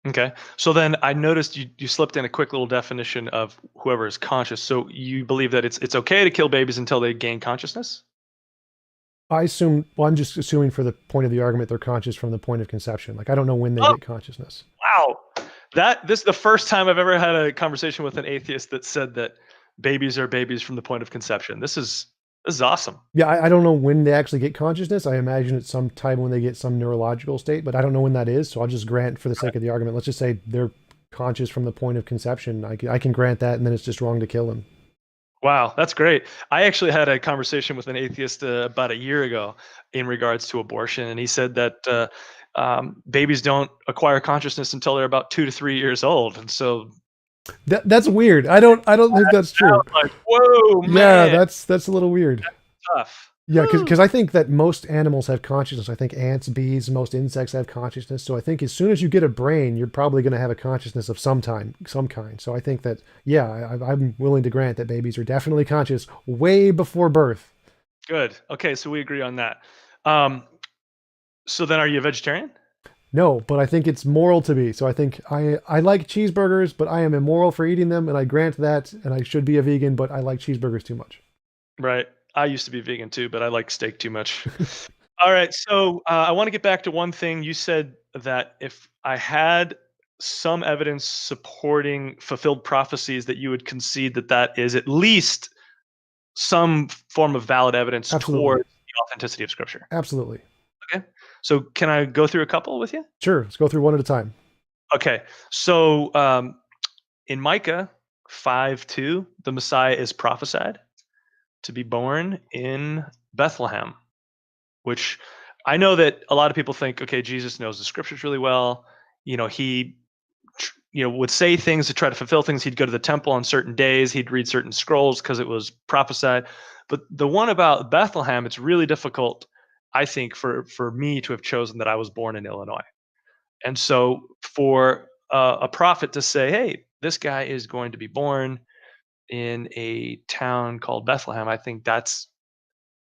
Okay. So then I noticed you slipped in a quick little definition of whoever is conscious. So you believe that it's okay to kill babies until they gain consciousness? I assume, well, I'm just assuming for the point of the argument, they're conscious from the point of conception. Like, I don't know when they Oh, get consciousness. wow. This is the first time I've ever had a conversation with an atheist that said that babies are babies from the point of conception. This is awesome. Yeah, I don't know when they actually get consciousness. I imagine it's some time when they get some neurological state, but I don't know when that is. So I'll just grant, for the sake of the argument, let's just say they're conscious from the point of conception. I can grant that, and then it's just wrong to kill them. Wow, that's great. I actually had a conversation with an atheist about a year ago in regards to abortion, and he said that babies don't acquire consciousness until they're about 2 to 3 years old, and so That's weird. I don't think that's I was true. like, "Whoa, Yeah, man, that's a little weird. tough." Yeah, Woo. because I think that most animals have consciousness. I think ants, bees, most insects have consciousness. So I think as soon as you get a brain, you're probably going to have a consciousness of some kind. So I think that, yeah, I'm willing to grant that babies are definitely conscious way before birth. Good. Okay, so we agree on that. Um, so then, are you a vegetarian? No, but I think it's moral to be. So I think I like cheeseburgers, but I am immoral for eating them, and I grant that, and I should be a vegan, but I like cheeseburgers too much. Right. I used to be vegan too, but I like steak too much. All right. So I want to get back to one thing. You said that if I had some evidence supporting fulfilled prophecies, that you would concede that that is at least some form of valid evidence Absolutely. towards the authenticity of Scripture. Absolutely. Okay. So can I go through a couple with you? Sure. Let's go through one at a time. Okay. So in Micah 5:2, the Messiah is prophesied to be born in Bethlehem, which I know that a lot of people think, okay, Jesus knows the scriptures really well. He would say things to try to fulfill things. He'd go to the temple on certain days. He'd read certain scrolls because it was prophesied. But the one about Bethlehem, it's really difficult, I think, for me to have chosen that I was born in Illinois. And so for a prophet to say, hey, this guy is going to be born in a town called Bethlehem, I think that's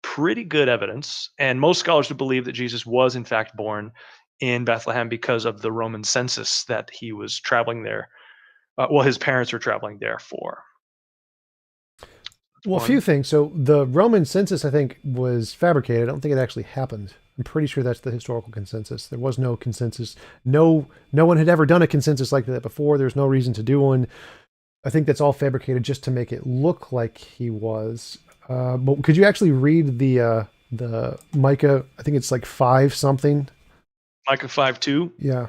pretty good evidence. And most scholars would believe that Jesus was, in fact, born in Bethlehem because of the Roman census that he was traveling there. His parents were traveling there for. Well, a few One. things. So the Roman census, I think, was fabricated. I don't think it actually happened. I'm pretty sure that's the historical consensus. There was no consensus. No one had ever done a consensus like that before. There's no reason to do one. I think that's all fabricated just to make it look like he was. But could you actually read the Micah? I think it's like 5 something. Micah 5:2. Yeah.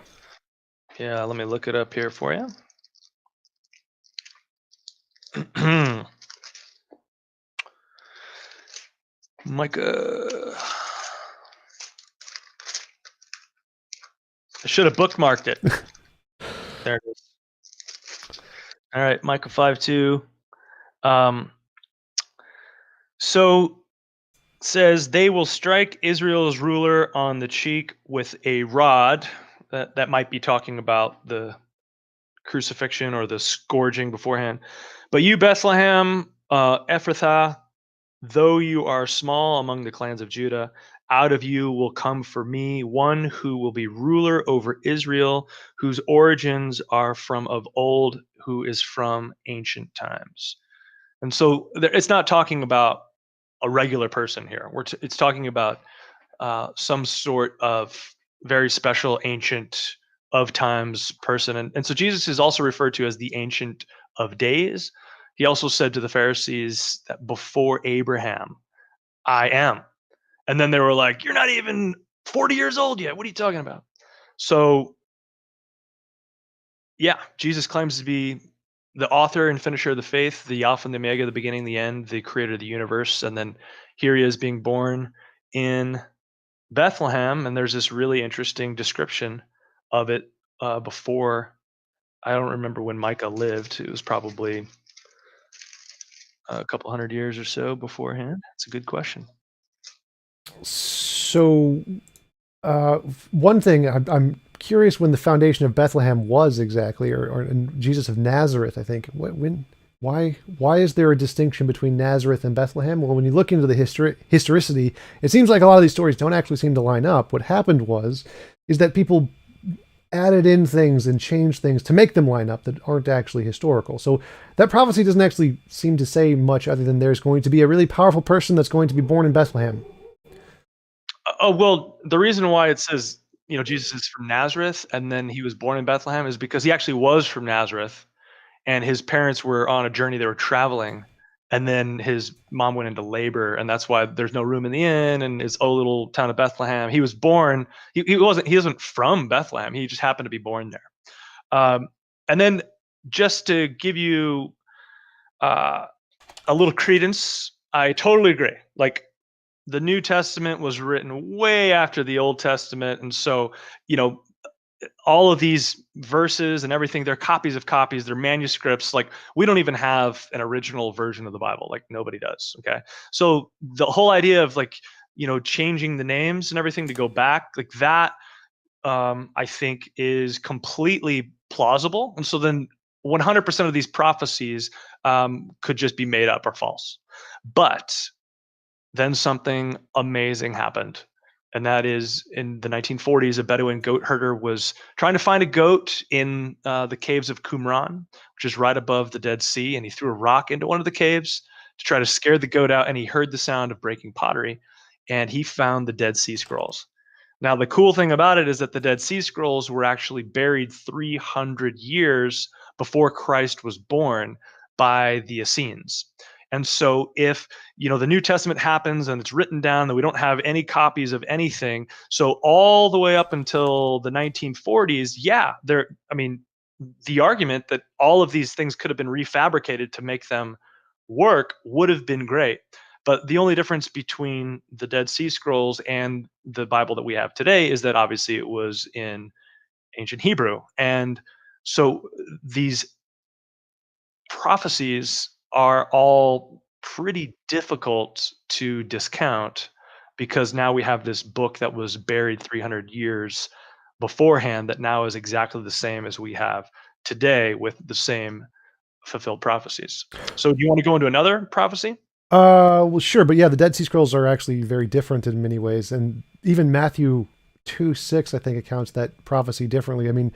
Yeah, let me look it up here for you. Micah. I should have bookmarked it. There it is. All right, Micah 5:2. So says they will strike Israel's ruler on the cheek with a rod. That might be talking about the crucifixion or the scourging beforehand. But you, Bethlehem, Ephrathah, though you are small among the clans of Judah, out of you will come for me one who will be ruler over Israel, whose origins are from of old, who is from ancient times. And so it's not talking about a regular person here. It's talking about some sort of very special, ancient of times person. And so Jesus is also referred to as the Ancient of Days. He also said to the Pharisees that before Abraham, I am. And then they were like, you're not even 40 years old yet. What are you talking about? So, yeah, Jesus claims to be the author and finisher of the faith, the Alpha and the Omega, the beginning, the end, the creator of the universe. And then here he is being born in Bethlehem. And there's this really interesting description of it before. I don't remember when Micah lived. It was probably a couple hundred years or so beforehand. That's a good question. So One thing I'm curious when the foundation of Bethlehem was exactly, or and Jesus of Nazareth. I think why is there a distinction between Nazareth and Bethlehem? Well, when you look into the historicity, it seems like a lot of these stories don't actually seem to line up. What happened is that people added in things and changed things to make them line up that aren't actually historical. So that prophecy doesn't actually seem to say much other than there's going to be a really powerful person that's going to be born in Bethlehem. Oh, well, the reason why it says, Jesus is from Nazareth and then he was born in Bethlehem is because he actually was from Nazareth and his parents were on a journey. They were traveling, and then his mom went into labor, and that's why there's no room in the inn in his old little town of Bethlehem. He was born. He wasn't from Bethlehem. He just happened to be born there. And then just to give you uh, a little credence, I totally agree. Like the New Testament was written way after the Old Testament, and so you know all of these verses and everything, they're copies of copies, they're manuscripts. Like we don't even have an original version of the Bible. Like nobody does. Okay. So the whole idea of like, changing the names and everything to go back like that, I think is completely plausible. And so then 100% of these prophecies could just be made up or false. But then something amazing happened. And that is in the 1940s, a Bedouin goat herder was trying to find a goat in the caves of Qumran, which is right above the Dead Sea. And he threw a rock into one of the caves to try to scare the goat out. And he heard the sound of breaking pottery and he found the Dead Sea Scrolls. Now, the cool thing about it is that the Dead Sea Scrolls were actually buried 300 years before Christ was born by the Essenes. And so if the New Testament happens and it's written down that we don't have any copies of anything, so all the way up until the 1940s, yeah, the argument that all of these things could have been refabricated to make them work would have been great. But the only difference between the Dead Sea Scrolls and the Bible that we have today is that obviously it was in ancient Hebrew. And so these prophecies are all pretty difficult to discount because now we have this book that was buried 300 years beforehand that now is exactly the same as we have today with the same fulfilled prophecies. So do you want to go into another prophecy? Well, sure, but yeah, the Dead Sea Scrolls are actually very different in many ways, and even Matthew 2:6, I think, accounts that prophecy differently. I mean,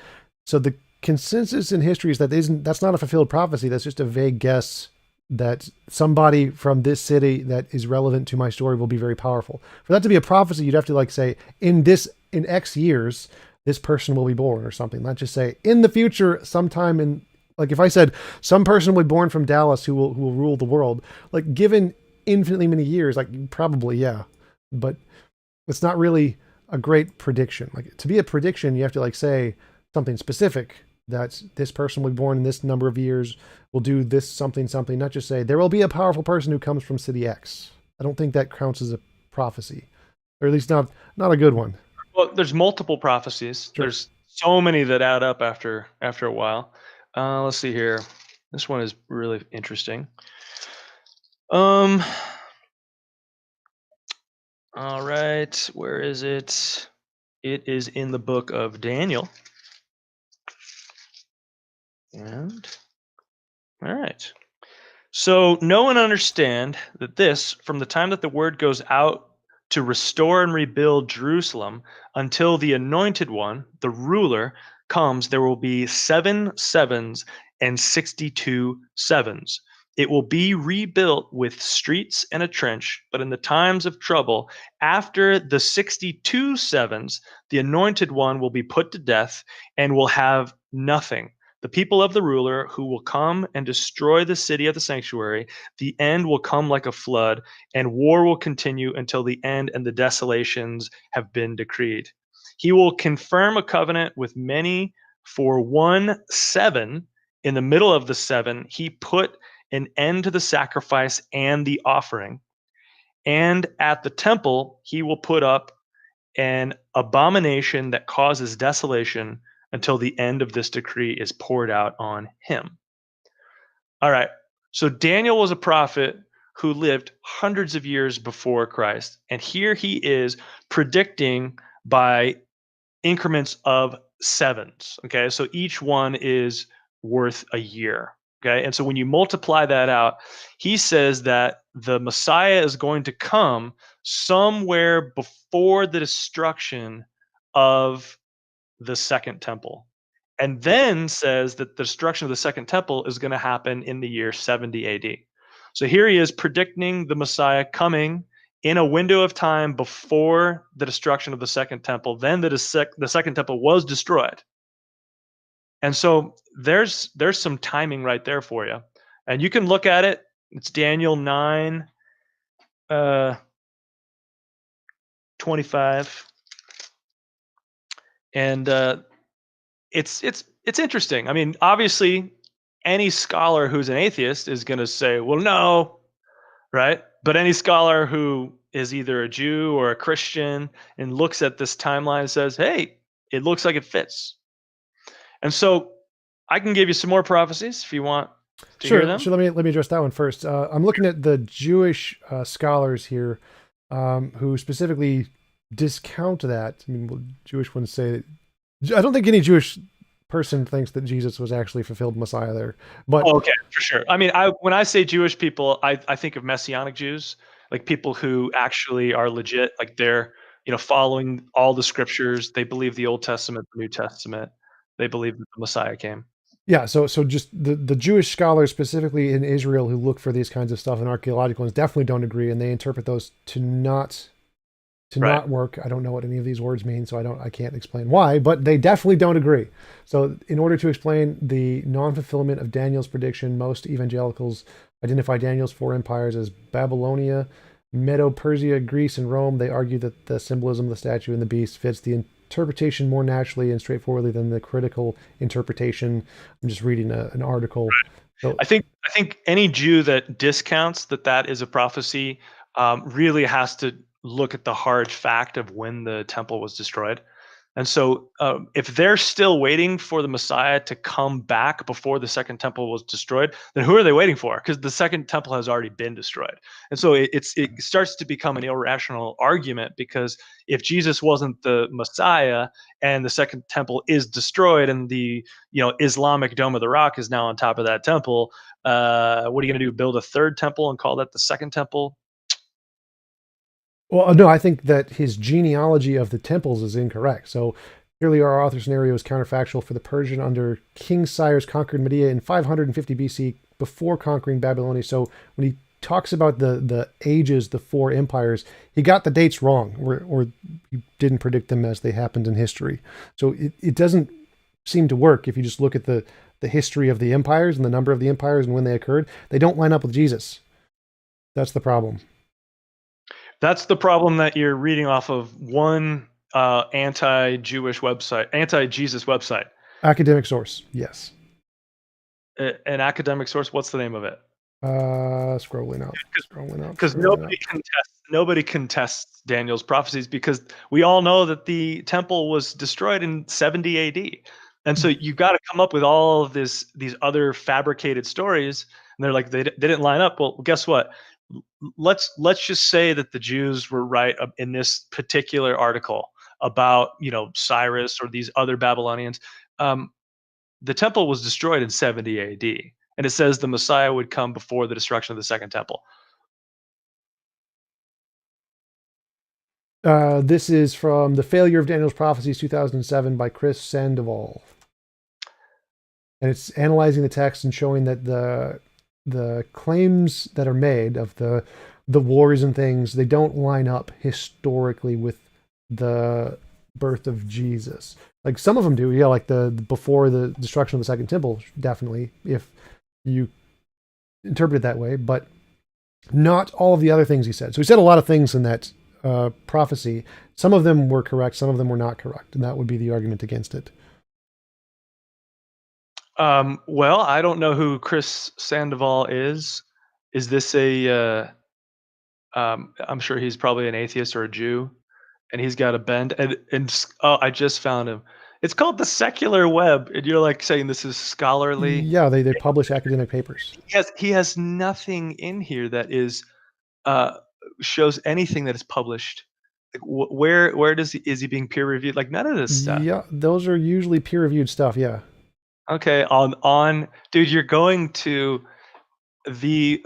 so the consensus in history is that's not a fulfilled prophecy. That's just a vague guess that somebody from this city that is relevant to my story will be very powerful. For that to be a prophecy, you'd have to like say in X years this person will be born or something. Not just say in the future sometime in, like if I said some person will be born from Dallas who will rule the world, like given infinitely many years, like probably yeah, but it's not really a great prediction. Like to be a prediction, you have to like say something specific that this person will be born in this number of years, will do this something, not just say there will be a powerful person who comes from city X. I don't think that counts as a prophecy, or at least not a good one. Well, there's multiple prophecies. Sure. There's so many that add up after a while. Let's see here. This one is really interesting. All right, where is it? It is in the book of Daniel. And all right. So know and understand that this, from the time that the word goes out to restore and rebuild Jerusalem until the anointed one, the ruler, comes, there will be 7 sevens and 62 sevens. It will be rebuilt with streets and a trench, but in the times of trouble, after the 62 sevens, the anointed one will be put to death and will have nothing. The people of the ruler who will come and destroy the city of the sanctuary, the end will come like a flood, and war will continue until the end and the desolations have been decreed. He will confirm a covenant with many for 1 7. In the middle of the 7, he put an end to the sacrifice and the offering. And at the temple, he will put up an abomination that causes desolation until the end of this decree is poured out on him. All right. So Daniel was a prophet who lived hundreds of years before Christ. And here he is predicting by increments of sevens. Okay, so each one is worth a year. Okay, and so when you multiply that out, he says that the Messiah is going to come somewhere before the destruction of the second temple. And then says that the destruction of the second temple is going to happen in the year 70 AD. So here he is predicting the Messiah coming in a window of time before the destruction of the second temple. Then the second temple was destroyed. And so there's some timing right there for you. And you can look at it. It's Daniel 9, 25. And it's interesting. I mean, obviously, any scholar who's an atheist is going to say, "Well, no," right? But any scholar who is either a Jew or a Christian and looks at this timeline and says, "Hey, it looks like it fits." And so, I can give you some more prophecies if you want to hear them. Sure. Let me address that one first. I'm looking at the Jewish scholars here who specifically discount that. I mean, well, Jewish ones say I don't think any Jewish person thinks that Jesus was actually fulfilled Messiah there. But Oh, okay, for sure. I mean, when I say Jewish people, I think of Messianic Jews, like people who actually are legit, like they're following all the scriptures. They believe the Old Testament, the New Testament. They believe that the Messiah came. yeah, so just the Jewish scholars specifically in Israel who look for these kinds of stuff and archaeological ones definitely don't agree, and they interpret those to not Right. work. I don't know what any of these words mean, so I can't explain why, but they definitely don't agree. So in order to explain the non-fulfillment of Daniel's prediction, most evangelicals identify Daniel's four empires as Babylonia, Medo-Persia, Greece, and Rome. They argue that the symbolism of the statue and the beast fits the interpretation more naturally and straightforwardly than the critical interpretation. I'm just reading an article. So, I think any Jew that discounts that is a prophecy really has to look at the hard fact of when the temple was destroyed. And so, if they're still waiting for the Messiah to come back before the second temple was destroyed, then who are they waiting for? Because the second temple has already been destroyed. And so it starts to become an irrational argument, because if Jesus wasn't the Messiah and the second temple is destroyed and the Islamic Dome of the Rock is now on top of that temple, what are you going to do? Build a third temple and call that the second temple? well, no, I think that his genealogy of the temples is incorrect. So clearly, our author scenario is counterfactual. For the Persian under King Cyrus conquered Media in 550 BC before conquering Babylonia. So when he talks about the ages, the four empires, he got the dates wrong, or he didn't predict them as they happened in history. So it doesn't seem to work if you just look at the history of the empires and the number of the empires and when they occurred. They don't line up with Jesus. That's the problem. That's the problem, that you're reading off of one anti-Jewish website, anti-Jesus website. Academic source, yes. An academic source. What's the name of it? Scrolling out. Because nobody contests Daniel's prophecies, because we all know that the temple was destroyed in 70 AD. And so you've got to come up with all of these other fabricated stories, and they're like they didn't line up. Well, guess what? Let's just say that the Jews were right in this particular article about Cyrus or these other Babylonians. The temple was destroyed in 70 AD, and it says the Messiah would come before the destruction of the second temple. This is from The Failure of Daniel's Prophecies 2007 by Chris Sandoval. And it's analyzing the text and showing that the claims that are made of the wars and things, they don't line up historically with the birth of Jesus. Like some of them do, yeah, like the before the destruction of the second temple, definitely, if you interpret it that way, but not all of the other things he said. So he said a lot of things in that prophecy. Some of them were correct, some of them were not correct, and that would be the argument against it. Well, I don't know who Chris Sandoval is. Is this a? I'm sure he's probably an atheist or a Jew, and he's got a bend. Oh, I just found him. It's called the Secular Web, and you're like saying this is scholarly. Yeah, they publish academic papers. He has nothing in here that is shows anything that is published Like, where is he being peer reviewed? Like none of this stuff. Yeah, those are usually peer-reviewed stuff. Yeah. Okay, on dude, you're going to the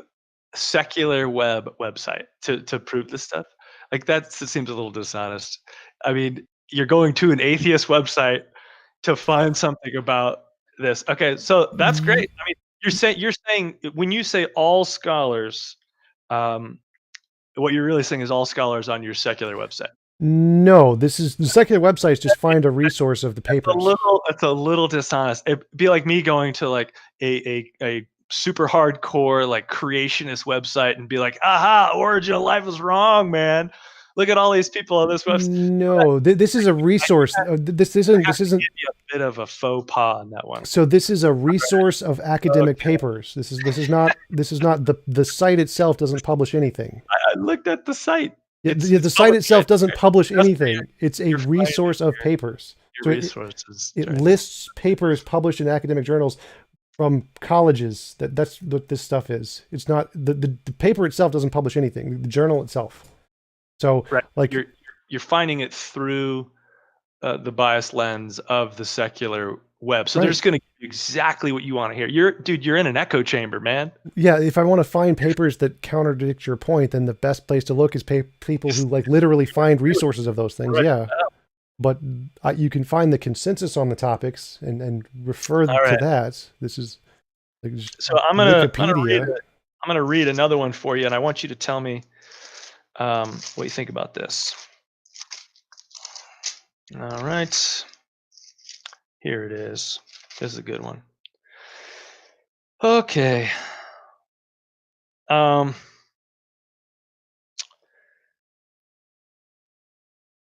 secular website to prove this stuff. Like that seems a little dishonest. I mean, you're going to an atheist website to find something about this. Okay, so that's great. I mean, you're saying when you say all scholars, what you're really saying is all scholars on your secular website. No, this is the secular websites just find a resource of the papers. It's a little dishonest. It'd be like me going to like a super hardcore like creationist website and be like, aha, origin of life is wrong, man. Look at all these people on this website. No, this is a resource. This isn't. This isn't. Give you a bit of a faux pas on that one. So this is a resource of academic papers. This is not the site itself doesn't publish anything. I looked at the site. The site itself doesn't publish anything. It's a resource of papers. Your resources. It lists papers published in academic journals from colleges. That's what this stuff is. It's not the paper itself doesn't publish anything. The journal itself. So right. like you're finding it through the biased lens of the secular web. So they're just going to give you exactly what you want to hear. You're in an echo chamber, man. Yeah, if I want to find papers that contradict your point, then the best place to look is people who like literally find resources of those things. Right. Yeah. But you can find the consensus on the topics and refer to that. This is like so I'm gonna read another one for you, and I want you to tell me what you think about this. All right, here it is. This is a good one. Okay.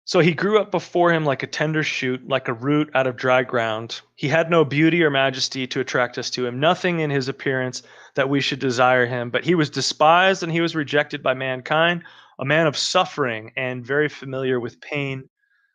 So he grew up before him like a tender shoot, like a root out of dry ground. He had no beauty or majesty to attract us to him, nothing in his appearance that we should desire him. But he was despised and he was rejected by mankind, a man of suffering and very familiar with pain.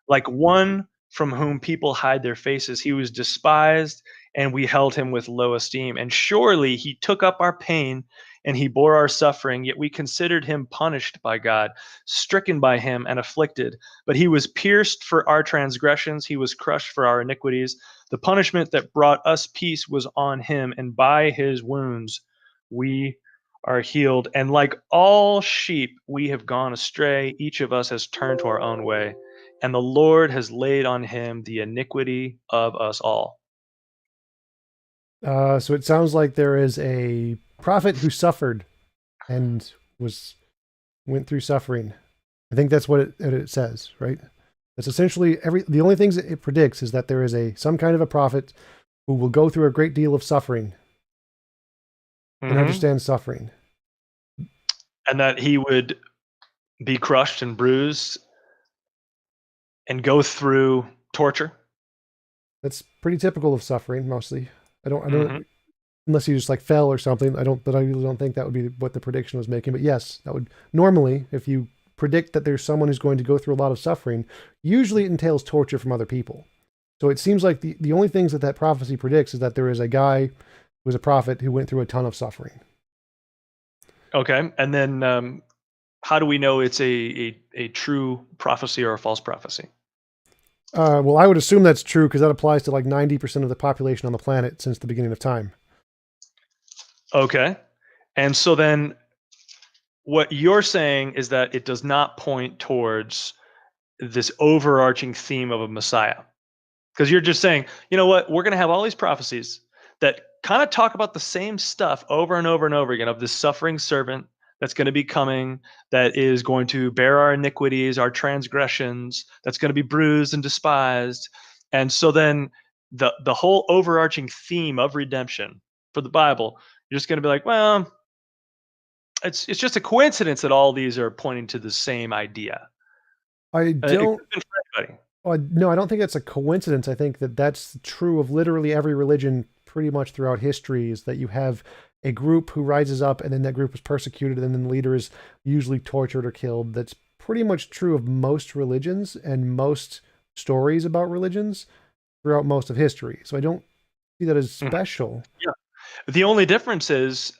Like one from whom people hide their faces, he was despised and we held him with low esteem. And surely he took up our pain and he bore our suffering, yet we considered him punished by God, stricken by him and afflicted. But he was pierced for our transgressions, he was crushed for our iniquities. The punishment that brought us peace was on him, and by his wounds we are healed. And like all sheep, we have gone astray. Each of us has turned to our own way, and the Lord has laid on him the iniquity of us all. So it sounds like there is a prophet who suffered and went through suffering. I think that's what it says, right? That's essentially the only things it predicts is that there is some kind of a prophet who will go through a great deal of suffering and understand suffering. And that he would be crushed and bruised and go through torture. That's pretty typical of suffering, mostly. I don't unless he just like fell or something. But I really don't think that would be what the prediction was making. But yes, that would normally, if you predict that there's someone who's going to go through a lot of suffering, usually it entails torture from other people. So it seems like the only things that prophecy predicts is that there is a guy who was a prophet who went through a ton of suffering. Okay. And then how do we know it's a true prophecy or a false prophecy? Well, I would assume that's true because that applies to like 90% of the population on the planet since the beginning of time. Okay. And so then what you're saying is that it does not point towards this overarching theme of a Messiah. Because you're just saying, you know what, we're going to have all these prophecies that kind of talk about the same stuff over and over and over again of this suffering servant that's going to be coming, that is going to bear our iniquities, our transgressions, that's going to be bruised and despised. And so then the whole overarching theme of redemption for the Bible, you're just going to be like, well, it's just a coincidence that all these are pointing to the same idea. No, I don't think that's a coincidence. I think that that's true of literally every religion pretty much throughout history, is that you have a group who rises up and then that group is persecuted and then the leader is usually tortured or killed. That's pretty much true of most religions and most stories about religions throughout most of history. So I don't see that as special. Yeah. The only difference is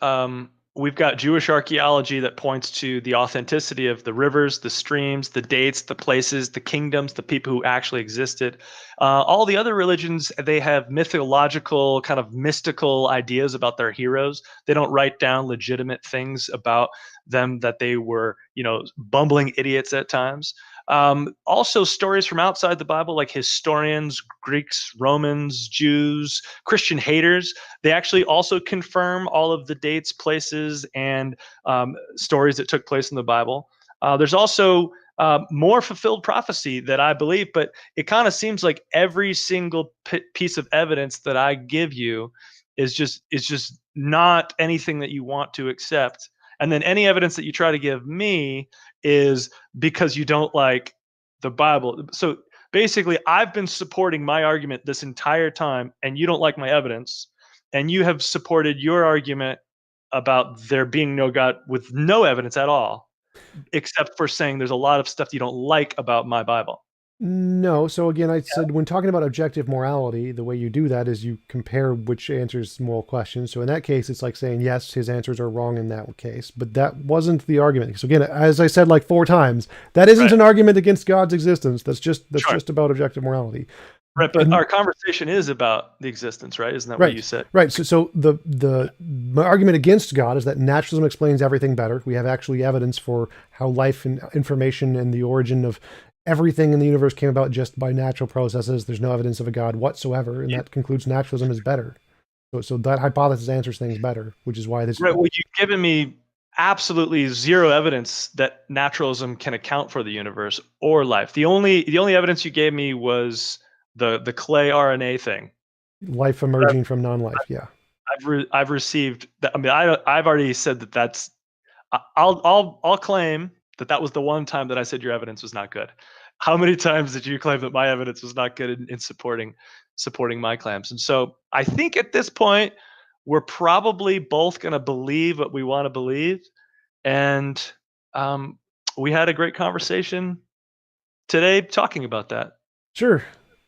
we've got Jewish archaeology that points to the authenticity of the rivers, the streams, the dates, the places, the kingdoms, the people who actually existed. All the other religions, they have mythological, kind of mystical ideas about their heroes. They don't write down legitimate things about them, that they were, bumbling idiots at times. Also, stories from outside the Bible, like historians, Greeks, Romans, Jews, Christian haters, they actually also confirm all of the dates, places, and stories that took place in the Bible. There's also more fulfilled prophecy that I believe, but it kind of seems like every single piece of evidence that I give you is just not anything that you want to accept. And then any evidence that you try to give me is because you don't like the Bible. So basically, I've been supporting my argument this entire time, and you don't like my evidence, and you have supported your argument about there being no God with no evidence at all, except for saying there's a lot of stuff you don't like about my Bible. No. So again, I said when talking about objective morality, the way you do that is you compare which answers moral questions. So in that case, it's like saying, yes, his answers are wrong in that case. But that wasn't the argument. So again, as I said like 4 times, that isn't an argument against God's existence. That's just about objective morality. Right, but our conversation is about the existence, right? Isn't that what you said? Right. So my argument against God is that naturalism explains everything better. We have actually evidence for how life and information and the origin of everything in the universe came about just by natural processes. There's no evidence of a God whatsoever, and that concludes naturalism is better. So that hypothesis answers things better, which is why this. Right. Well, you've given me absolutely zero evidence that naturalism can account for the universe or life. The only evidence you gave me was the clay RNA thing. Life emerging from non-life. Yeah. I've received that. I mean, I've already said that that's. I'll claim that was the one time that I said your evidence was not good. How many times did you claim that my evidence was not good in supporting my claims? And so I think at this point we're probably both going to believe what we want to believe, and we had a great conversation today talking about that. Sure.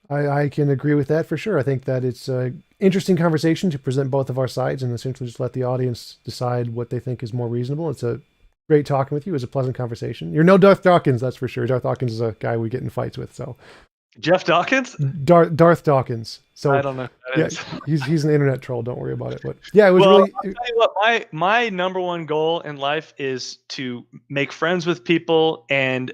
I can agree with that for sure. I think that it's an interesting conversation to present both of our sides and essentially just let the audience decide what they think is more reasonable. It's a great talking with you. It was a pleasant conversation. You're no Darth Dawkins, that's for sure. Darth Dawkins is a guy we get in fights with. So Jeff Dawkins? Darth Dawkins. So I don't know. He's an internet troll. Don't worry about it. But yeah, it was really. I'll tell you what, my number one goal in life is to make friends with people and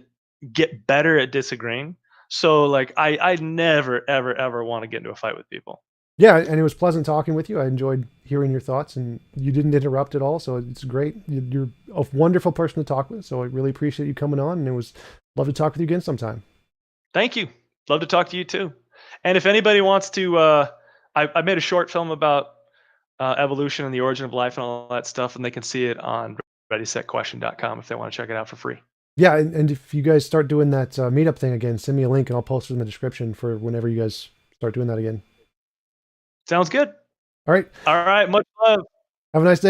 get better at disagreeing. So like I never ever want to get into a fight with people. Yeah, and it was pleasant talking with you. I enjoyed hearing your thoughts, and you didn't interrupt at all, so it's great. You're a wonderful person to talk with, so I really appreciate you coming on, and it was love to talk with you again sometime. Thank you. Love to talk to you too. And if anybody wants to, I made a short film about evolution and the origin of life and all that stuff, and they can see it on readysetquestion.com if they want to check it out for free. Yeah, and if you guys start doing that meetup thing again, send me a link, and I'll post it in the description for whenever you guys start doing that again. Sounds good. All right. All right. Much love. Have a nice day.